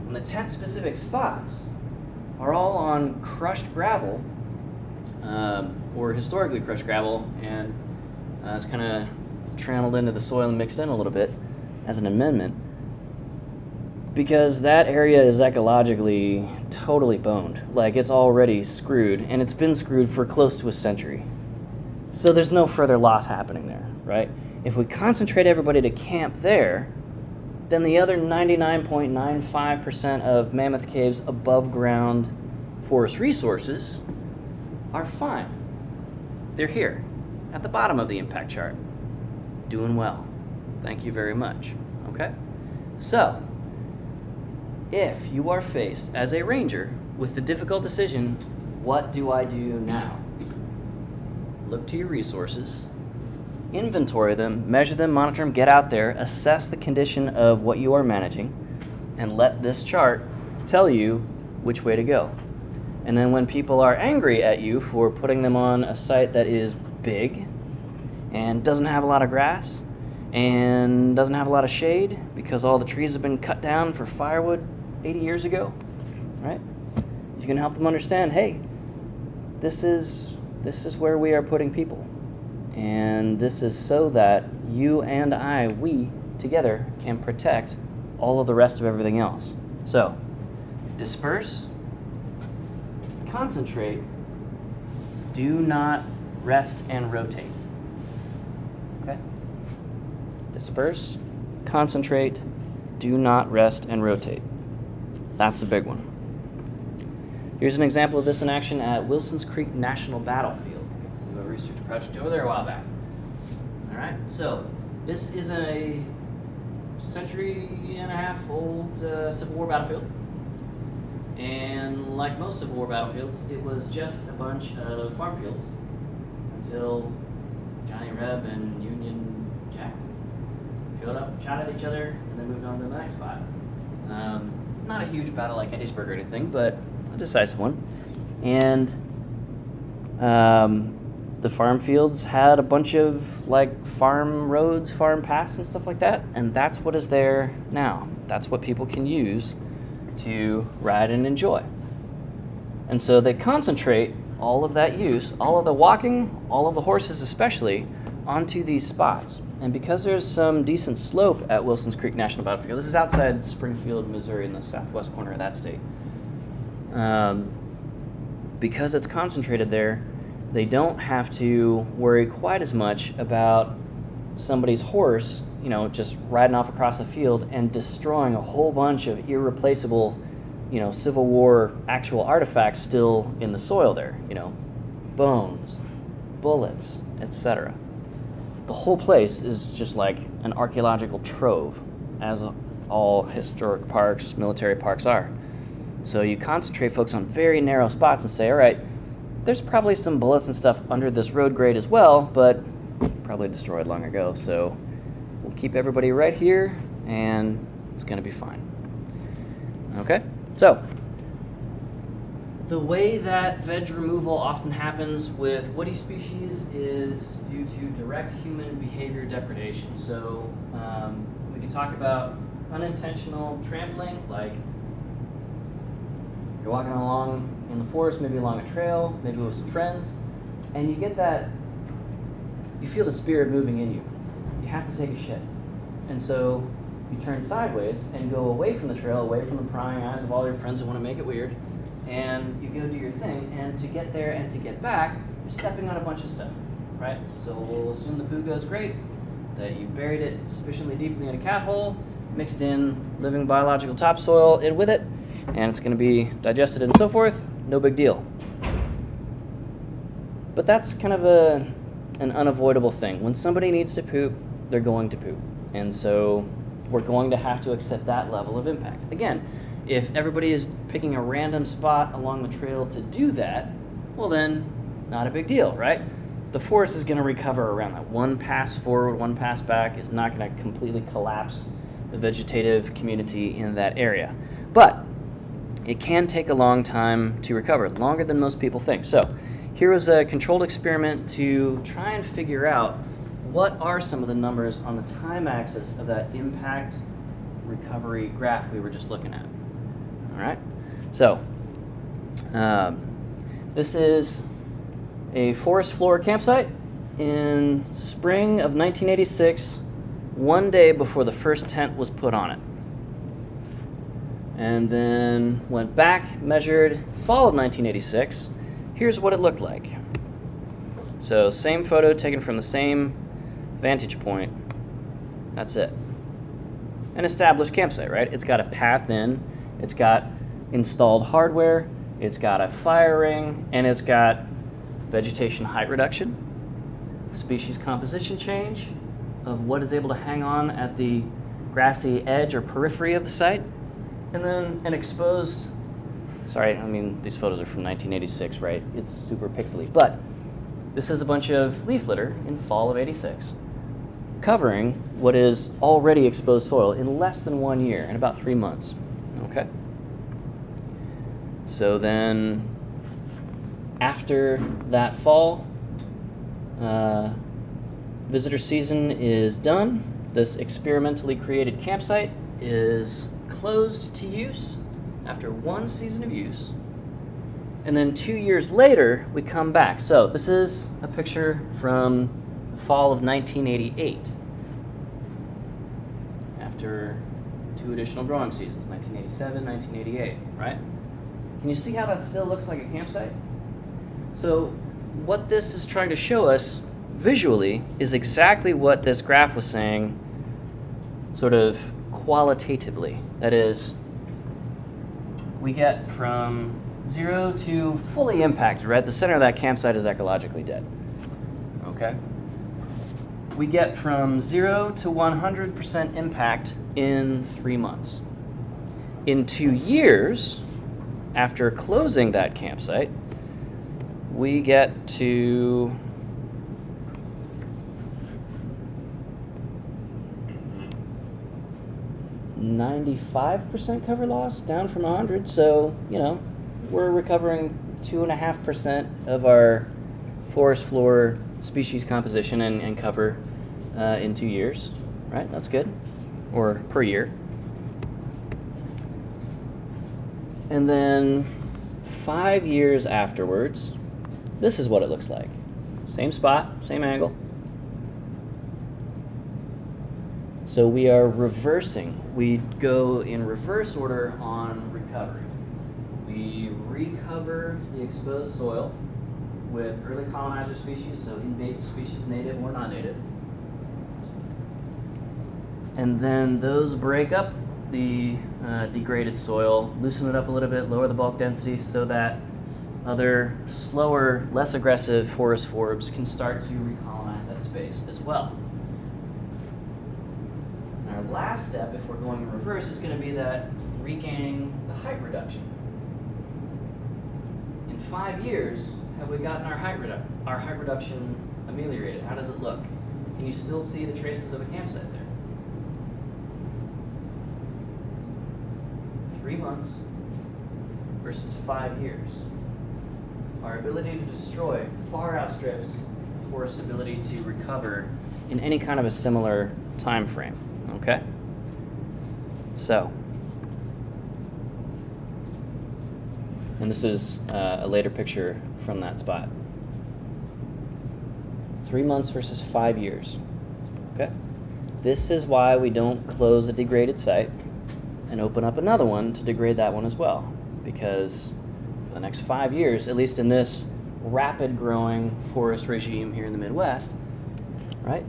And the tent-specific spots are all on crushed gravel, or historically crushed gravel, and it's kind of trammeled into the soil and mixed in a little bit as an amendment, because that area is ecologically totally boned. Like, it's already screwed, and it's been screwed for close to a century. So there's no further loss happening there, right? If we concentrate everybody to camp there, then the other 99.95% of Mammoth Cave's above ground forest resources are fine. They're here at the bottom of the impact chart. Doing well. Thank you very much. Okay? So, if you are faced as a ranger with the difficult decision, what do I do now? Look to your resources, inventory them, measure them, monitor them, get out there, assess the condition of what you are managing, and let this chart tell you which way to go. And then when people are angry at you for putting them on a site that is big and doesn't have a lot of grass and doesn't have a lot of shade because all the trees have been cut down for firewood 80 years ago, right? You can help them understand, hey, this is where we are putting people. And this is so that you and I, we together, can protect all of the rest of everything else. So, disperse, concentrate, do not rest and rotate. Okay? Disperse, concentrate, do not rest and rotate. That's a big one. Here's an example of this in action at Wilson's Creek National Battlefield. We did a research project over there a while back. All right, so this is a century-and-a-half old Civil War battlefield. And like most Civil War battlefields, it was just a bunch of farm fields until Johnny Reb and Union Jack showed up, shot at each other, and then moved on to the next spot. not a huge battle like Gettysburg or anything, but a decisive one. And the farm fields had a bunch of like farm roads, farm paths, and stuff like that. And that's what is there now. That's what people can use to ride and enjoy. And so they concentrate all of that use, all of the walking, all of the horses especially, onto these spots. And because there's some decent slope at Wilson's Creek National Battlefield, this is outside Springfield, Missouri, in the southwest corner of that state. Because it's concentrated there, they don't have to worry quite as much about somebody's horse, just riding off across the field and destroying a whole bunch of irreplaceable, Civil War actual artifacts still in the soil there, bones, bullets, etc. The whole place is just like an archaeological trove, as all historic parks, military parks are. So you concentrate folks on very narrow spots and say, all right, there's probably some bullets and stuff under this road grade as well, but probably destroyed long ago. So we'll keep everybody right here, and it's going to be fine. Okay? So the way that veg removal often happens with woody species is due to direct human behavior depredation. So we can talk about unintentional trampling, like you're walking along in the forest, maybe along a trail, maybe with some friends, and you get that, you feel the spirit moving in you. You have to take a shit. And so you turn sideways and go away from the trail, away from the prying eyes of all your friends who want to make it weird, and you go do your thing, and to get there and to get back, you're stepping on a bunch of stuff, right? So we'll assume the poo goes great, that you buried it sufficiently deeply in a cat hole, mixed in living biological topsoil in with it, and it's going to be digested and so forth, no big deal. But that's kind of an unavoidable thing. When somebody needs to poop, they're going to poop. And so we're going to have to accept that level of impact. Again, if everybody is picking a random spot along the trail to do that, well then, not a big deal, right? The forest is going to recover around that. One pass forward, one pass back is not going to completely collapse the vegetative community in that area. But it can take a long time to recover, longer than most people think. So here was a controlled experiment to try and figure out what are some of the numbers on the time axis of that impact recovery graph we were just looking at. All right, so this is a forest floor campsite in spring of 1986, one day before the first tent was put on it. And then went back, measured fall of 1986. Here's what it looked like. So same photo taken from the same vantage point. That's it. An established campsite, right? It's got a path in, it's got installed hardware, it's got a fire ring, and it's got vegetation height reduction, species composition change of what is able to hang on at the grassy edge or periphery of the site, and then an exposed, these photos are from 1986, right? It's super pixely, but this is a bunch of leaf litter in fall of 86, covering what is already exposed soil in less than 1 year, in about 3 months, okay? So then, after that fall, visitor season is done. This experimentally created campsite is closed to use after 1 season of use. And then 2 years later, we come back. So this is a picture from the fall of 1988. After 2 additional growing seasons, 1987, 1988, right? Can you see how that still looks like a campsite? So what this is trying to show us visually is exactly what this graph was saying sort of qualitatively. That is, we get from 0 to fully impacted, right? The center of that campsite is ecologically dead, okay? We get from 0 to 100% impact in 3 months. In 2 years, after closing that campsite, we get to 95% cover loss, down from 100. So, we're recovering 2.5% of our forest floor species composition and cover in 2 years, right? That's good, or per year. And then 5 years afterwards, this is what it looks like. Same spot, same angle. So we are reversing. We go in reverse order on recovery. We recover the exposed soil with early colonizer species, so invasive species, native or non-native. And then those break up the degraded soil, loosen it up a little bit, lower the bulk density so that other slower, less aggressive forest forbs can start to recolonize that space as well. And our last step, if we're going in reverse, is going to be that regaining the height reduction. In 5 years, have we gotten our height reduction ameliorated? How does it look? Can you still see the traces of a campsite there? 3 months versus 5 years. Our ability to destroy far outstrips the forest's ability to recover in any kind of a similar time frame. Okay? So, and this is a later picture from that spot. 3 months versus 5 years. Okay? This is why we don't close a degraded site and open up another one to degrade that one as well. Because for the next 5 years, at least in this rapid growing forest regime here in the Midwest, right?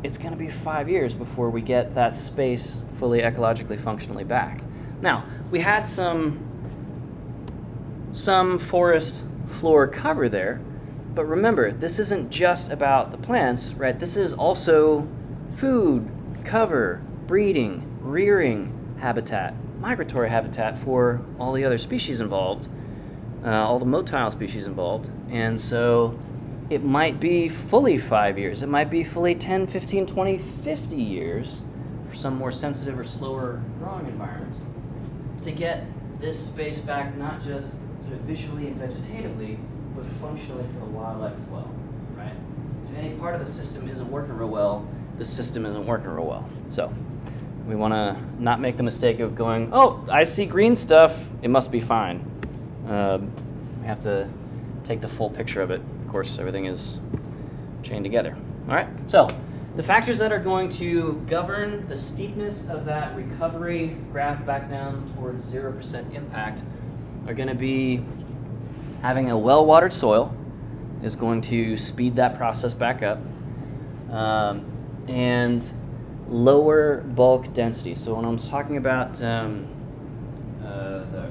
It's going to be 5 years before we get that space fully ecologically functionally back. Now, we had some forest floor cover there, but remember, this isn't just about the plants, right? This is also food, cover, breeding, rearing habitat, migratory habitat for all the other species involved, all the motile species involved. And so it might be fully 5 years. It might be fully 10, 15, 20, 50 years for some more sensitive or slower growing environments to get this space back, not just sort of visually and vegetatively, but functionally for the wildlife as well, right? If any part of the system isn't working real well, the system isn't working real well. So we want to not make the mistake of going, oh, I see green stuff, it must be fine. We have to take the full picture of it. Of course, everything is chained together. All right, so the factors that are going to govern the steepness of that recovery graph back down towards 0% impact are going to be having a well-watered soil is going to speed that process back up, and lower bulk density. So when I'm talking about the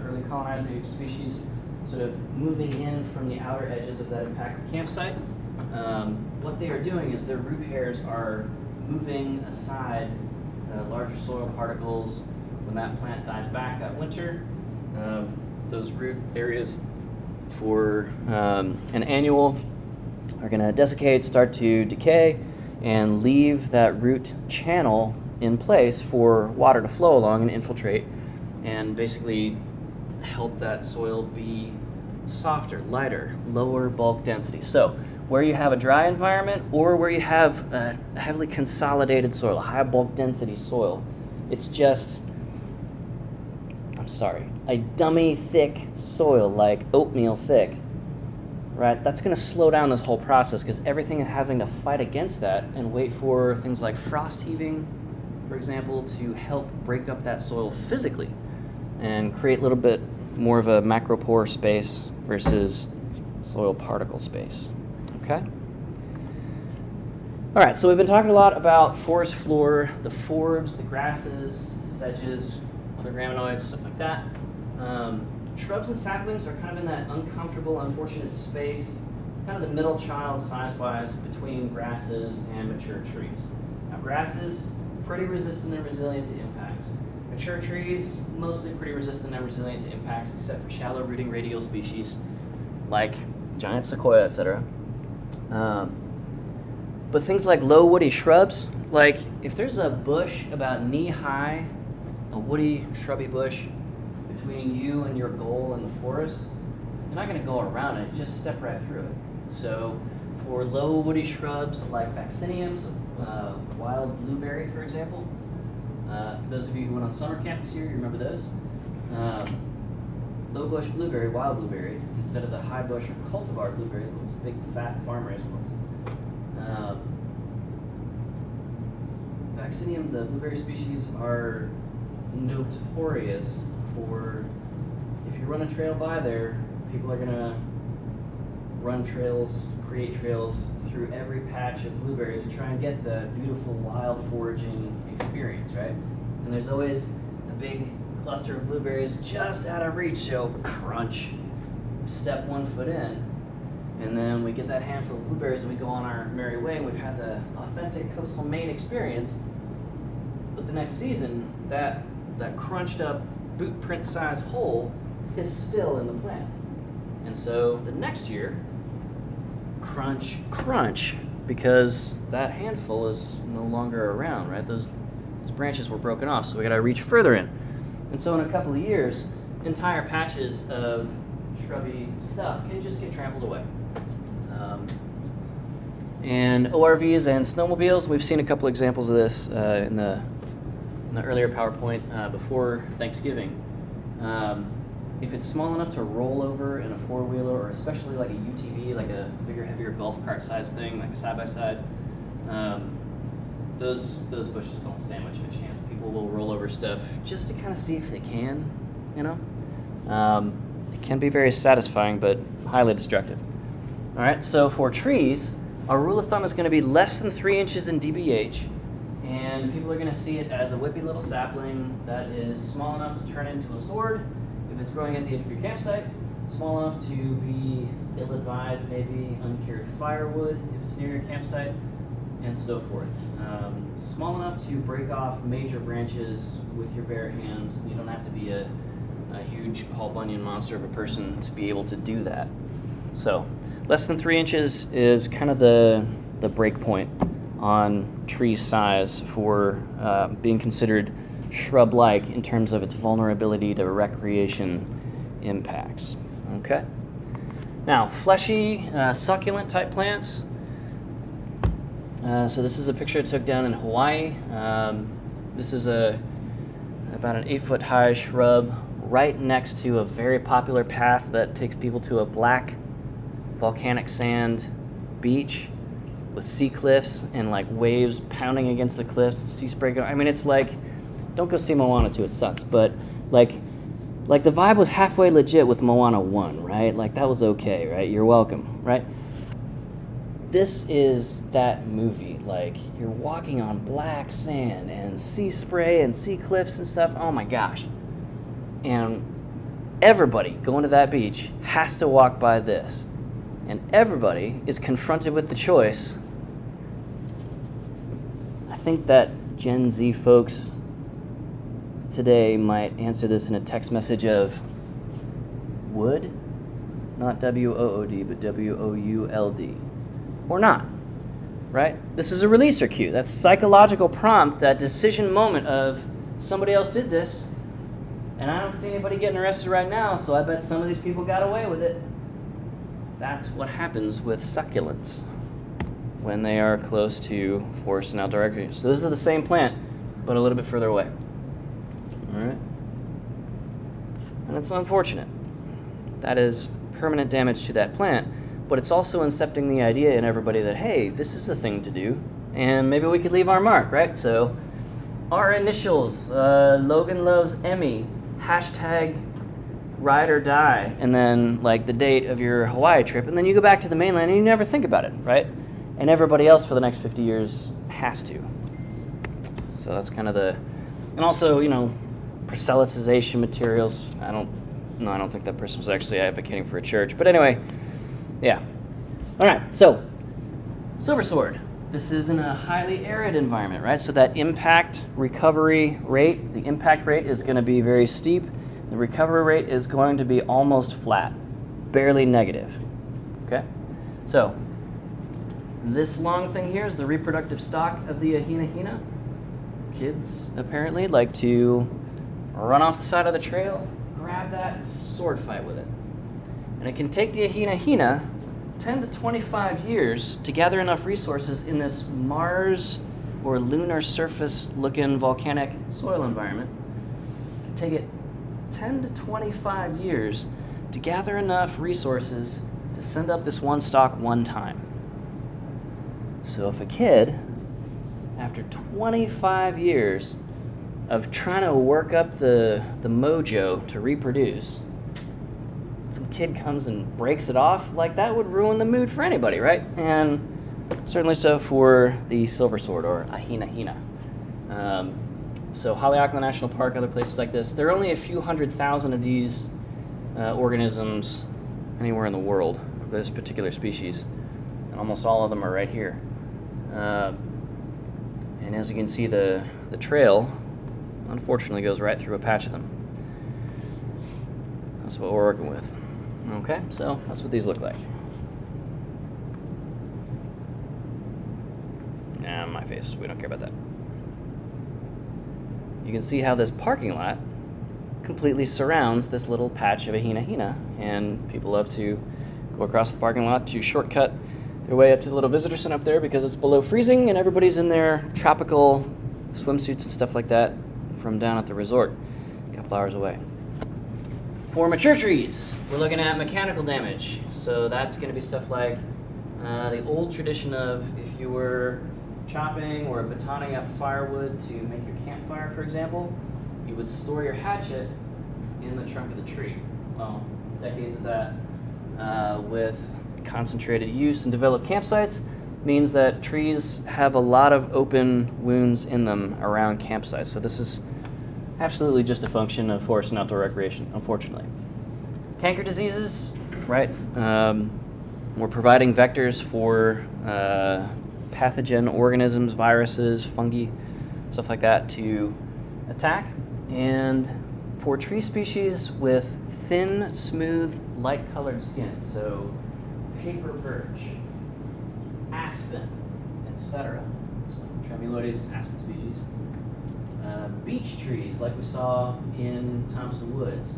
early colonizing species sort of moving in from the outer edges of that impacted campsite, what they are doing is their root hairs are moving aside larger soil particles. When that plant dies back that winter, those root areas for an annual are going to desiccate, start to decay, and leave that root channel in place for water to flow along and infiltrate and basically help that soil be softer, lighter, lower bulk density. So where you have a dry environment or where you have a heavily consolidated soil, a high bulk density soil, it's just, a dummy thick soil, like oatmeal thick, right? That's going to slow down this whole process because everything is having to fight against that and wait for things like frost heaving, for example, to help break up that soil physically and create a little bit more of a macropore space versus soil particle space, okay? All right, so we've been talking a lot about forest floor, the forbs, the grasses, sedges, other graminoids, stuff like that. Shrubs and saplings are kind of in that uncomfortable, unfortunate space, kind of the middle child size-wise between grasses and mature trees. Now grasses, pretty resistant and resilient to impacts. Mature trees, mostly pretty resistant and resilient to impacts except for shallow rooting radial species like giant sequoia, etc. But things like low woody shrubs, like if there's a bush about knee-high a woody, shrubby bush between you and your goal in the forest, you're not going to go around it, just step right through it. So for low woody shrubs like vacciniums, wild blueberry, for example, for those of you who went on summer camp this year, you remember those? Low bush blueberry, wild blueberry, instead of the high bush or cultivar blueberry, those big fat farm raised ones. Vaccinium, the blueberry species, are notorious for, if you run a trail by there, people are gonna run trails, create trails through every patch of blueberry to try and get the beautiful wild foraging experience, right? And there's always a big cluster of blueberries just out of reach, so crunch, step 1 foot in, and then we get that handful of blueberries and we go on our merry way, and we've had the authentic coastal Maine experience. But the next season, that crunched up boot print size hole is still in the plant. And so the next year, crunch, crunch, because that handful is no longer around, right? Those branches were broken off, so we gotta reach further in. And so in a couple of years, entire patches of shrubby stuff can just get trampled away. And ORVs and snowmobiles, we've seen a couple examples of this in the earlier PowerPoint before Thanksgiving. If it's small enough to roll over in a four-wheeler, or especially like a UTV, like a bigger, heavier golf cart size thing, like a side-by-side, those bushes don't stand much of a chance. People will roll over stuff just to kind of see if they can, you know? It can be very satisfying, but highly destructive. All right, so for trees, our rule of thumb is going to be less than 3 inches in DBH, and people are going to see it as a whippy little sapling that is small enough to turn into a sword if it's growing at the edge of your campsite, small enough to be ill-advised, maybe uncured firewood if it's near your campsite, and so forth. Small enough to break off major branches with your bare hands. You don't have to be a huge Paul Bunyan monster of a person to be able to do that. So less than 3 inches is kind of the break point on tree size for being considered shrub-like in terms of its vulnerability to recreation impacts. Okay. Now, fleshy, succulent type plants. So this is a picture I took down in Hawaii. This is about an 8-foot high shrub right next to a very popular path that takes people to a black volcanic sand beach with sea cliffs and like waves pounding against the cliffs, sea spray going. I mean, it's like, don't go see Moana 2, it sucks, but like the vibe was halfway legit with Moana 1, right? Like that was okay, right? You're welcome, right? This is that movie. Like, you're walking on black sand and sea spray and sea cliffs and stuff. Oh my gosh. And everybody going to that beach has to walk by this. And everybody is confronted with the choice. I think that Gen Z folks today might answer this in a text message of would, not W-O-O-D, but W-O-U-L-D. Or not, right? This is a releaser cue. That's psychological prompt, that decision moment of somebody else did this, and I don't see anybody getting arrested right now, so I bet some of these people got away with it. That's what happens with succulents when they are close to forest and outdoor recreation. So this is the same plant, but a little bit further away. All right? And it's unfortunate. That is permanent damage to that plant. But it's also incepting the idea in everybody that, hey, this is a thing to do, and maybe we could leave our mark, right? So our initials, Logan loves Emmy, hashtag ride or die, and then like the date of your Hawaii trip, and then you go back to the mainland and you never think about it, right? And everybody else for the next 50 years has to. So that's kind of and also, you know, proselytization materials. I don't think that person was actually advocating for a church, but anyway. Yeah. All right, so silver sword. This is in a highly arid environment, right? So that impact recovery rate, the impact rate is going to be very steep. The recovery rate is going to be almost flat, barely negative, okay? So this long thing here is the reproductive stock of the hina. Kids apparently like to run off the side of the trail, grab that, and sword fight with it. And it can take the ahina 10 to 25 years to gather enough resources in this Mars or lunar surface looking volcanic soil environment. It can take it 10 to 25 years to gather enough resources to send up this one stalk one time. So if a kid, after 25 years of trying to work up the mojo to reproduce, some kid comes and breaks it off, like that would ruin the mood for anybody, right? And certainly so for the silver sword, or ahina. So Haleakala National Park, other places like this, there are only a few 100,000 of these organisms anywhere in the world of this particular species, and almost all of them are right here. And as you can see, the trail unfortunately goes right through a patch of them. That's what we're working with. Okay, so that's what these look like. Nah, my face, we don't care about that. You can see how this parking lot completely surrounds this little patch of ahina, and people love to go across the parking lot to shortcut their way up to the little visitor center up there because it's below freezing and everybody's in their tropical swimsuits and stuff like that from down at the resort a couple hours away. For mature trees, we're looking at mechanical damage. So that's going to be stuff like the old tradition of if you were chopping or batoning up firewood to make your campfire, for example, you would store your hatchet in the trunk of the tree. Well, decades of that with concentrated use and developed campsites means that trees have a lot of open wounds in them around campsites. So this is absolutely just a function of forest and outdoor recreation, unfortunately. Canker diseases, right? We're providing vectors for pathogen organisms, viruses, fungi, stuff like that to attack. And for tree species with thin, smooth, light-colored skin, so paper birch, aspen, etc. So Tremuloides, aspen species. Beech trees, like we saw in Thompson Woods.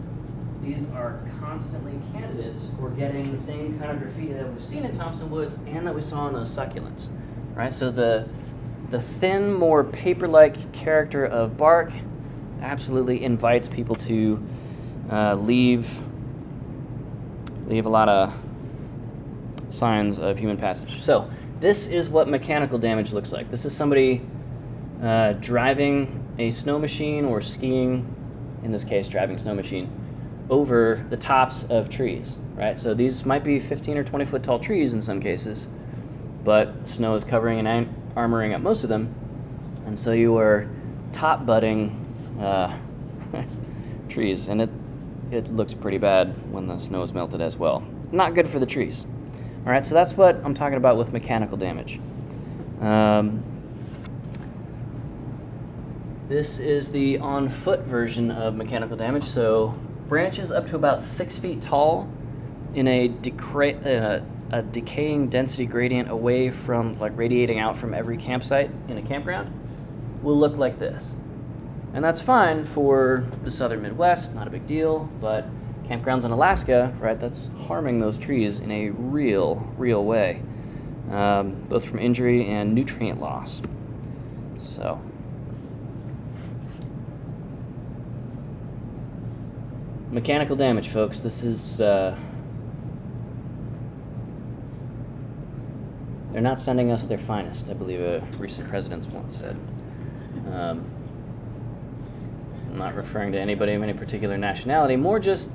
These are constantly candidates for getting the same kind of graffiti that we've seen in Thompson Woods and that we saw in those succulents, right? So the thin, more paper-like character of bark absolutely invites people to leave a lot of signs of human passage. So this is what mechanical damage looks like. This is somebody driving a snow machine or skiing, in this case driving a snow machine, over the tops of trees, right? So these might be 15 or 20 foot tall trees in some cases, but snow is covering and armoring up most of them, and so you are top butting trees, and it looks pretty bad when the snow is melted as well. Not good for the trees. All right, so that's what I'm talking about with mechanical damage. This is the on-foot version of mechanical damage. So branches up to about 6 feet tall in a decaying density gradient away from, like radiating out from every campsite in a campground, will look like this. And that's fine for the southern Midwest, not a big deal, but campgrounds in Alaska, right, that's harming those trees in a real way, both from injury and nutrient loss. So mechanical damage, folks. This is they're not sending us their finest, I believe a recent president once said. I'm not referring to anybody of any particular nationality, more just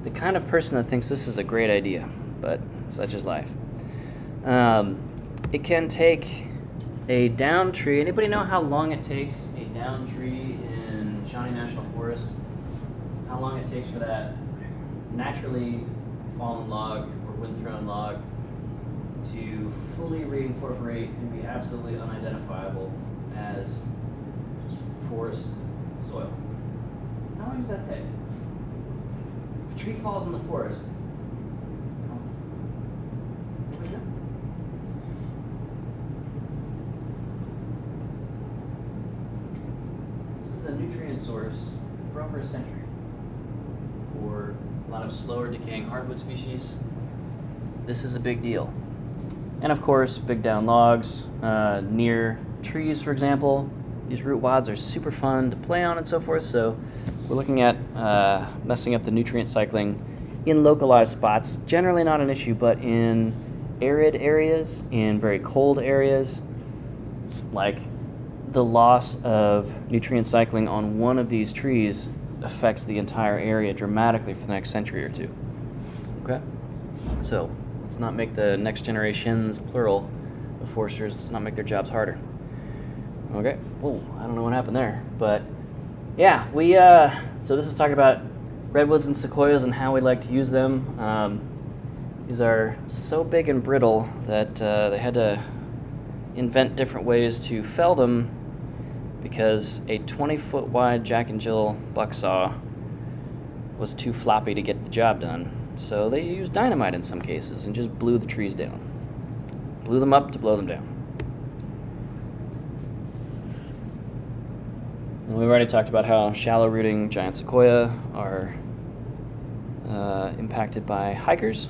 the kind of person that thinks this is a great idea, but such is life. It can take a down tree. Anybody know how long it takes a down tree in Shawnee National Forest? How long it takes for that naturally fallen log or wind-thrown log to fully reincorporate and be absolutely unidentifiable as forest soil? How long does that take? If a tree falls in the forest, anybody know? This is a nutrient source for over a century. For a lot of slower decaying hardwood species, this is a big deal. And of course, big down logs near trees, for example. These root wads are super fun to play on and so forth, so we're looking at messing up the nutrient cycling in localized spots. Generally not an issue, but in arid areas, in very cold areas, like the loss of nutrient cycling on one of these trees affects the entire area dramatically for the next century or two. Okay? So, let's not make the next generations, plural, of foresters, let's not make their jobs harder. Okay? Whoa, I don't know what happened there. But, yeah, so this is talking about redwoods and sequoias and how we like to use them. These are so big and brittle that they had to invent different ways to fell them because a 20-foot wide Jack and Jill buck saw was too floppy to get the job done. So they used dynamite in some cases and just blew the trees down. Blew them up to blow them down. And we've already talked about how shallow rooting giant sequoia are impacted by hikers.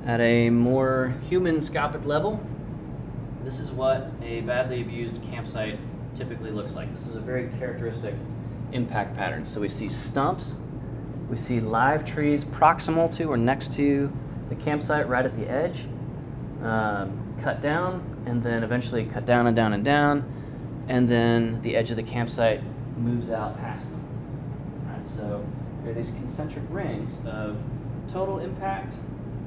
At a more human-scopic level, this is what a badly abused campsite typically looks like. This is a very characteristic impact pattern. So we see stumps, we see live trees proximal to or next to the campsite right at the edge, cut down, and then eventually cut down and down and down, and then the edge of the campsite moves out past them. All right, so there are these concentric rings of total impact,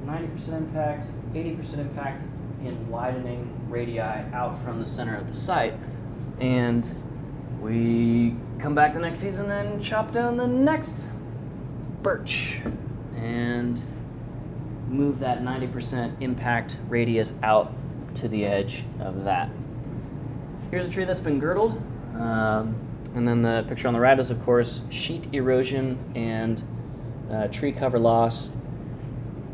90% impact, 80% impact, in widening radii out from the center of the site. And we come back the next season and chop down the next birch and move that 90% impact radius out to the edge of that. Here's a tree that's been girdled. And then the picture on the right is, of course, sheet erosion and tree cover loss,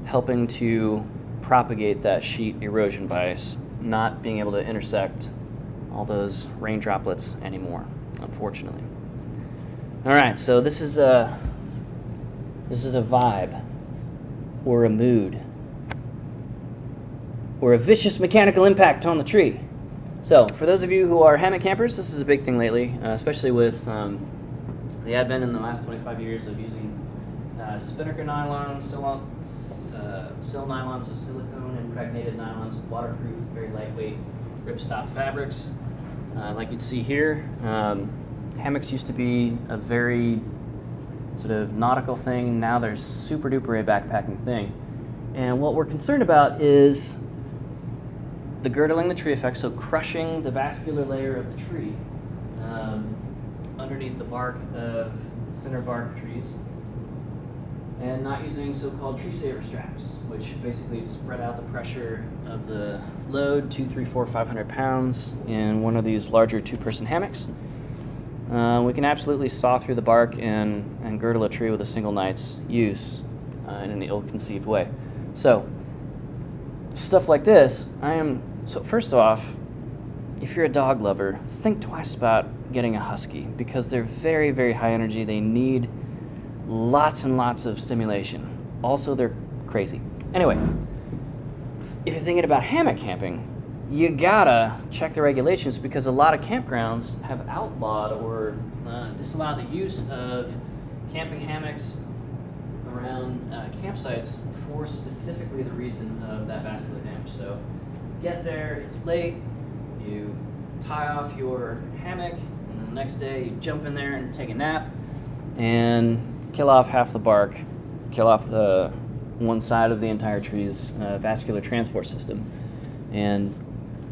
helping to propagate that sheet erosion by not being able to intersect all those rain droplets anymore, unfortunately. All right, so this is a vibe, or a mood, or a vicious mechanical impact on the tree. So, for those of you who are hammock campers, this is a big thing lately, especially with the advent in the last 25 years of using spinnaker nylon, sil nylon, so silicone impregnated nylons, waterproof, very lightweight ripstop fabrics. Like you'd see here, hammocks used to be a very sort of nautical thing. Now they're super duper a backpacking thing. And what we're concerned about is the girdling the tree effect, so crushing the vascular layer of the tree underneath the bark of thinner bark trees, and not using so-called tree saver straps, which basically spread out the pressure of the load, 200, 300, 400, 500 pounds in one of these larger two-person hammocks. We can absolutely saw through the bark and girdle a tree with a single night's use in an ill-conceived way. So, stuff like this, so first off, if you're a dog lover, think twice about getting a husky, because they're very, very high energy. They need lots and lots of stimulation. Also, they're crazy. Anyway, if you're thinking about hammock camping, you gotta check the regulations, because a lot of campgrounds have outlawed or disallowed the use of camping hammocks around campsites for specifically the reason of that vascular damage. So get there, it's late, you tie off your hammock, and then the next day you jump in there and take a nap and kill off half the bark, kill off the one side of the entire tree's vascular transport system, and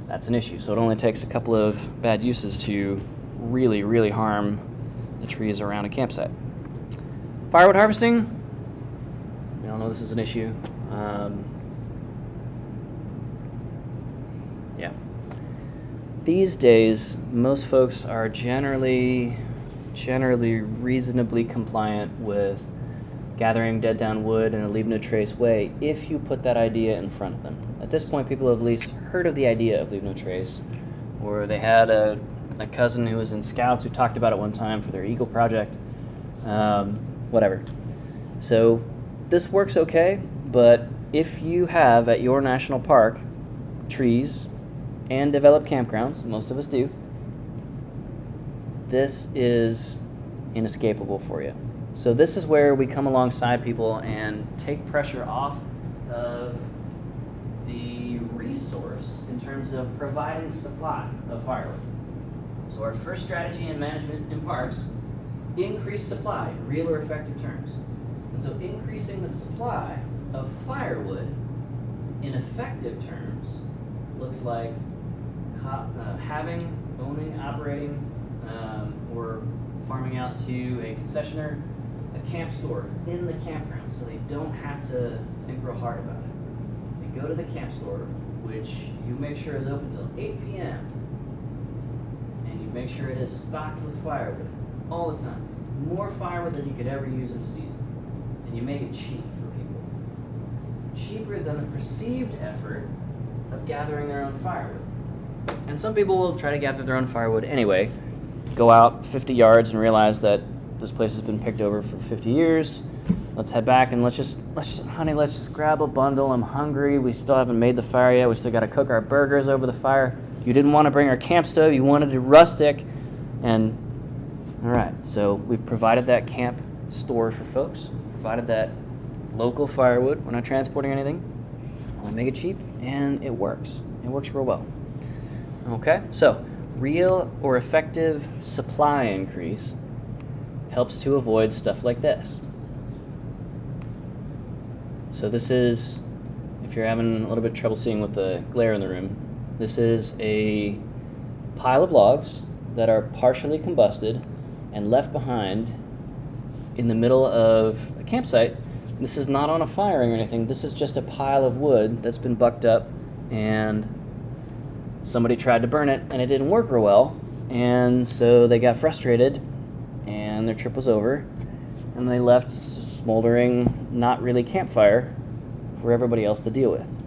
that's an issue. So it only takes a couple of bad uses to really, really harm the trees around a campsite. Firewood harvesting, we all know this is an issue. Yeah. These days, most folks are generally reasonably compliant with gathering dead down wood in a leave no trace way if you put that idea in front of them. At this point, people have at least heard of the idea of leave no trace, or they had a a cousin who was in Scouts who talked about it one time for their Eagle project. Whatever. So this works okay, but if you have at your national park trees and developed campgrounds, most of us do, this is inescapable for you. So this is where we come alongside people and take pressure off of the resource in terms of providing supply of firewood. So our first strategy in management in parks, increase supply in real or effective terms. And so increasing the supply of firewood in effective terms looks like having, owning, operating, or farming out to a concessionaire, a camp store in the campground, so they don't have to think real hard about it. They go to the camp store, which you make sure is open till 8 p.m. and you make sure it is stocked with firewood all the time. More firewood than you could ever use in a season. And you make it cheap for people. Cheaper than the perceived effort of gathering their own firewood. And some people will try to gather their own firewood anyway, go out 50 yards and realize that this place has been picked over for 50 years. Let's head back and let's just grab a bundle. I'm hungry. We still haven't made the fire yet. We still got to cook our burgers over the fire. You didn't want to bring our camp stove. You wanted it rustic. And all right, so we've provided that camp store for folks, provided that local firewood. We're not transporting anything. We make it cheap, and it works. It works real well. Okay, so real or effective supply increase helps to avoid stuff like this. So this is, if you're having a little bit of trouble seeing with the glare in the room, this is a pile of logs that are partially combusted and left behind in the middle of a campsite. This is not on a firing or anything. This is just a pile of wood that's been bucked up, and somebody tried to burn it and it didn't work real well, and so they got frustrated and their trip was over and they left smoldering, not really campfire for everybody else to deal with.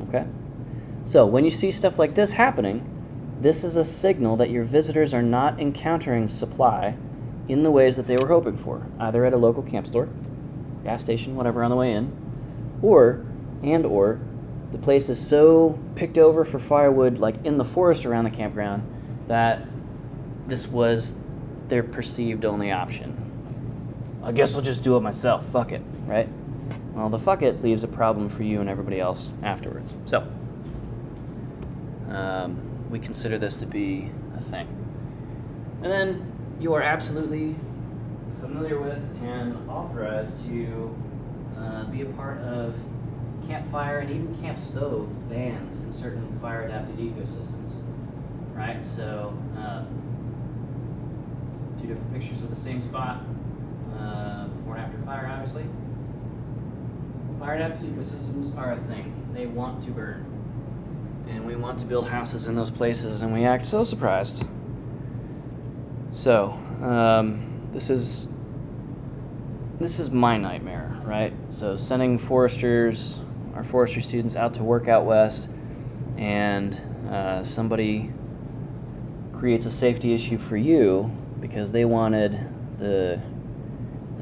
Okay? So when you see stuff like this happening, this is a signal that your visitors are not encountering supply in the ways that they were hoping for, either at a local camp store, gas station, whatever on the way in, or the place is so picked over for firewood, like in the forest around the campground, that this was their perceived only option. I guess I'll just do it myself, fuck it, right? Well, the fuck it leaves a problem for you and everybody else afterwards. So, we consider this to be a thing. And then you are absolutely familiar with and authorized to be a part of campfire and even camp stove bans in certain fire-adapted ecosystems, right? So, two different pictures of the same spot, before and after fire, obviously. Fire-adapted ecosystems are a thing. They want to burn. And we want to build houses in those places, and we act so surprised. So, this is my nightmare, right? So sending our forestry students out to work out west, and somebody creates a safety issue for you because they wanted the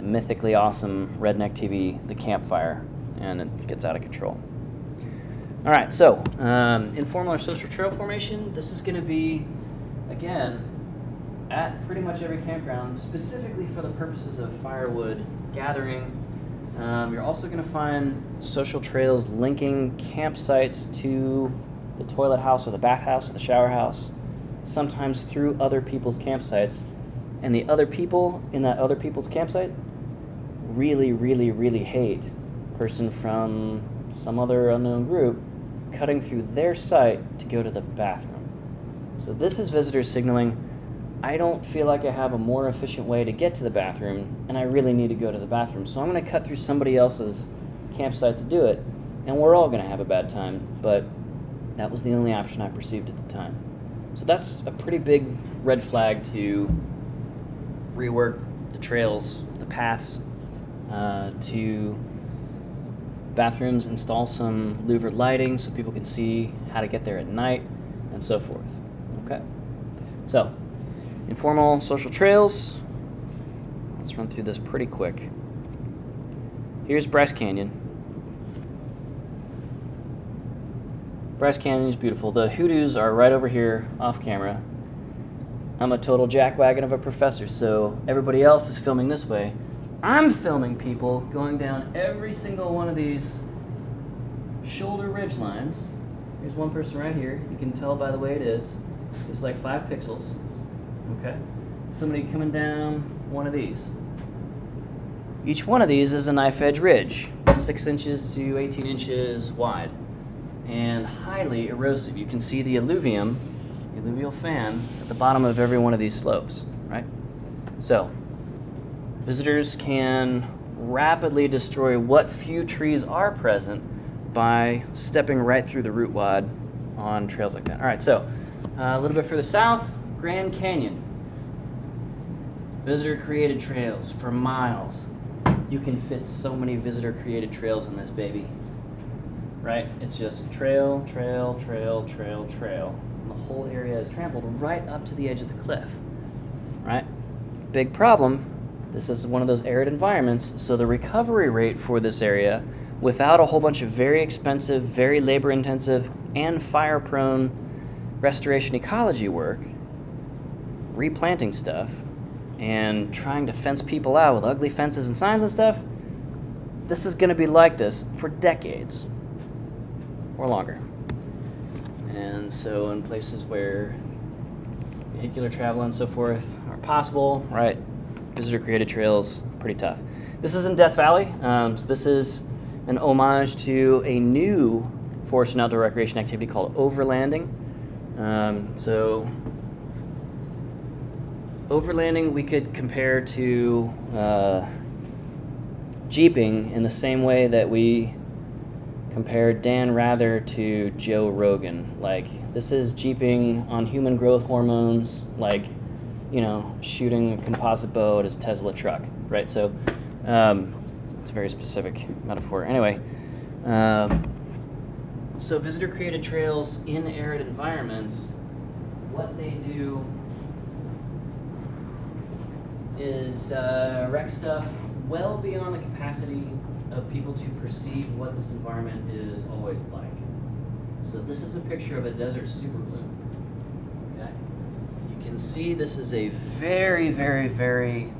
mythically awesome Redneck TV, the campfire, and it gets out of control. All right, so informal or social trail formation, this is going to be, again, at pretty much every campground, specifically for the purposes of firewood gathering. You're also going to find social trails linking campsites to the toilet house or the bathhouse or the shower house, sometimes through other people's campsites. And the other people in that other people's campsite really, really, really hate person from some other unknown group cutting through their site to go to the bathroom. So this is visitors signaling, I don't feel like I have a more efficient way to get to the bathroom, and I really need to go to the bathroom. So I'm going to cut through somebody else's campsite to do it, and we're all going to have a bad time, but that was the only option I perceived at the time. So that's a pretty big red flag to rework the trails, the paths, to bathrooms, install some louvered lighting so people can see how to get there at night, and so forth. Okay. So, informal social trails. Let's run through this pretty quick. Here's Bryce Canyon. Bryce Canyon is beautiful. The hoodoos are right over here off camera. I'm a total jackwagon of a professor, so everybody else is filming this way. I'm filming people going down every single one of these shoulder ridge lines. Here's one person right here. You can tell by the way it is. It's like 5 pixels. Okay? Somebody coming down one of these. Each one of these is a knife edge ridge, 6 inches to 18 inches wide, and highly erosive. You can see the alluvial fan at the bottom of every one of these slopes, right? So, visitors can rapidly destroy what few trees are present by stepping right through the root wad on trails like that. All right, so a little bit further south, Grand Canyon. Visitor-created trails for miles. You can fit so many visitor-created trails in this baby, right? It's just trail, trail, trail, trail, trail. And the whole area is trampled right up to the edge of the cliff, right? Big problem. This is one of those arid environments, so the recovery rate for this area, without a whole bunch of very expensive, very labor-intensive, and fire-prone restoration ecology work, replanting stuff, and trying to fence people out with ugly fences and signs and stuff, this is going to be like this for decades or longer. And so in places where vehicular travel and so forth are possible, right, visitor-created trails, pretty tough. This is in Death Valley. So this is an homage to a new forest and outdoor recreation activity called overlanding. So overlanding we could compare to jeeping in the same way that we compared Dan Rather to Joe Rogan. Like, this is jeeping on human growth hormones, like, you know, shooting a composite bow at his Tesla truck, right? So it's a very specific metaphor. Anyway, so visitor-created trails in arid environments, what they do is wreck stuff well beyond the capacity of people to perceive what this environment is always like. So this is a picture of a desert superbloom. Okay? You can see this is a very, very, very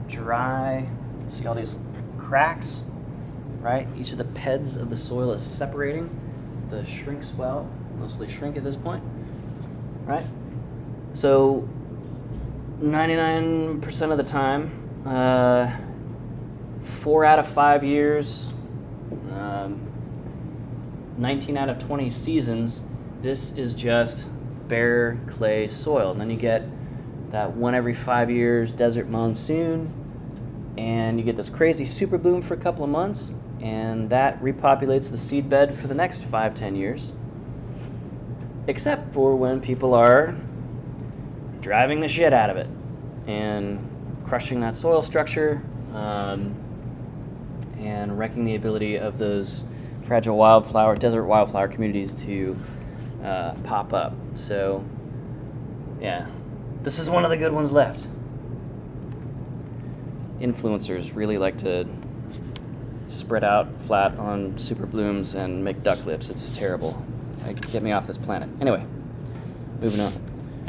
dry, you can see all these cracks, right? Each of the peds of the soil is separating. The shrink swell, mostly shrink at this point, right? So 99% of the time, 4 out of 5 years, 19 out of 20 seasons, this is just bare clay soil. And then you get that 1 every 5 years desert monsoon, and you get this crazy super bloom for a couple of months, and that repopulates the seed bed for the next 5-10 years. Except for when people are driving the shit out of it and crushing that soil structure, and wrecking the ability of those fragile desert wildflower communities to pop up. So, yeah, this is one of the good ones left. Influencers really like to spread out flat on super blooms and make duck lips. It's terrible. Get me off this planet. Anyway, moving on.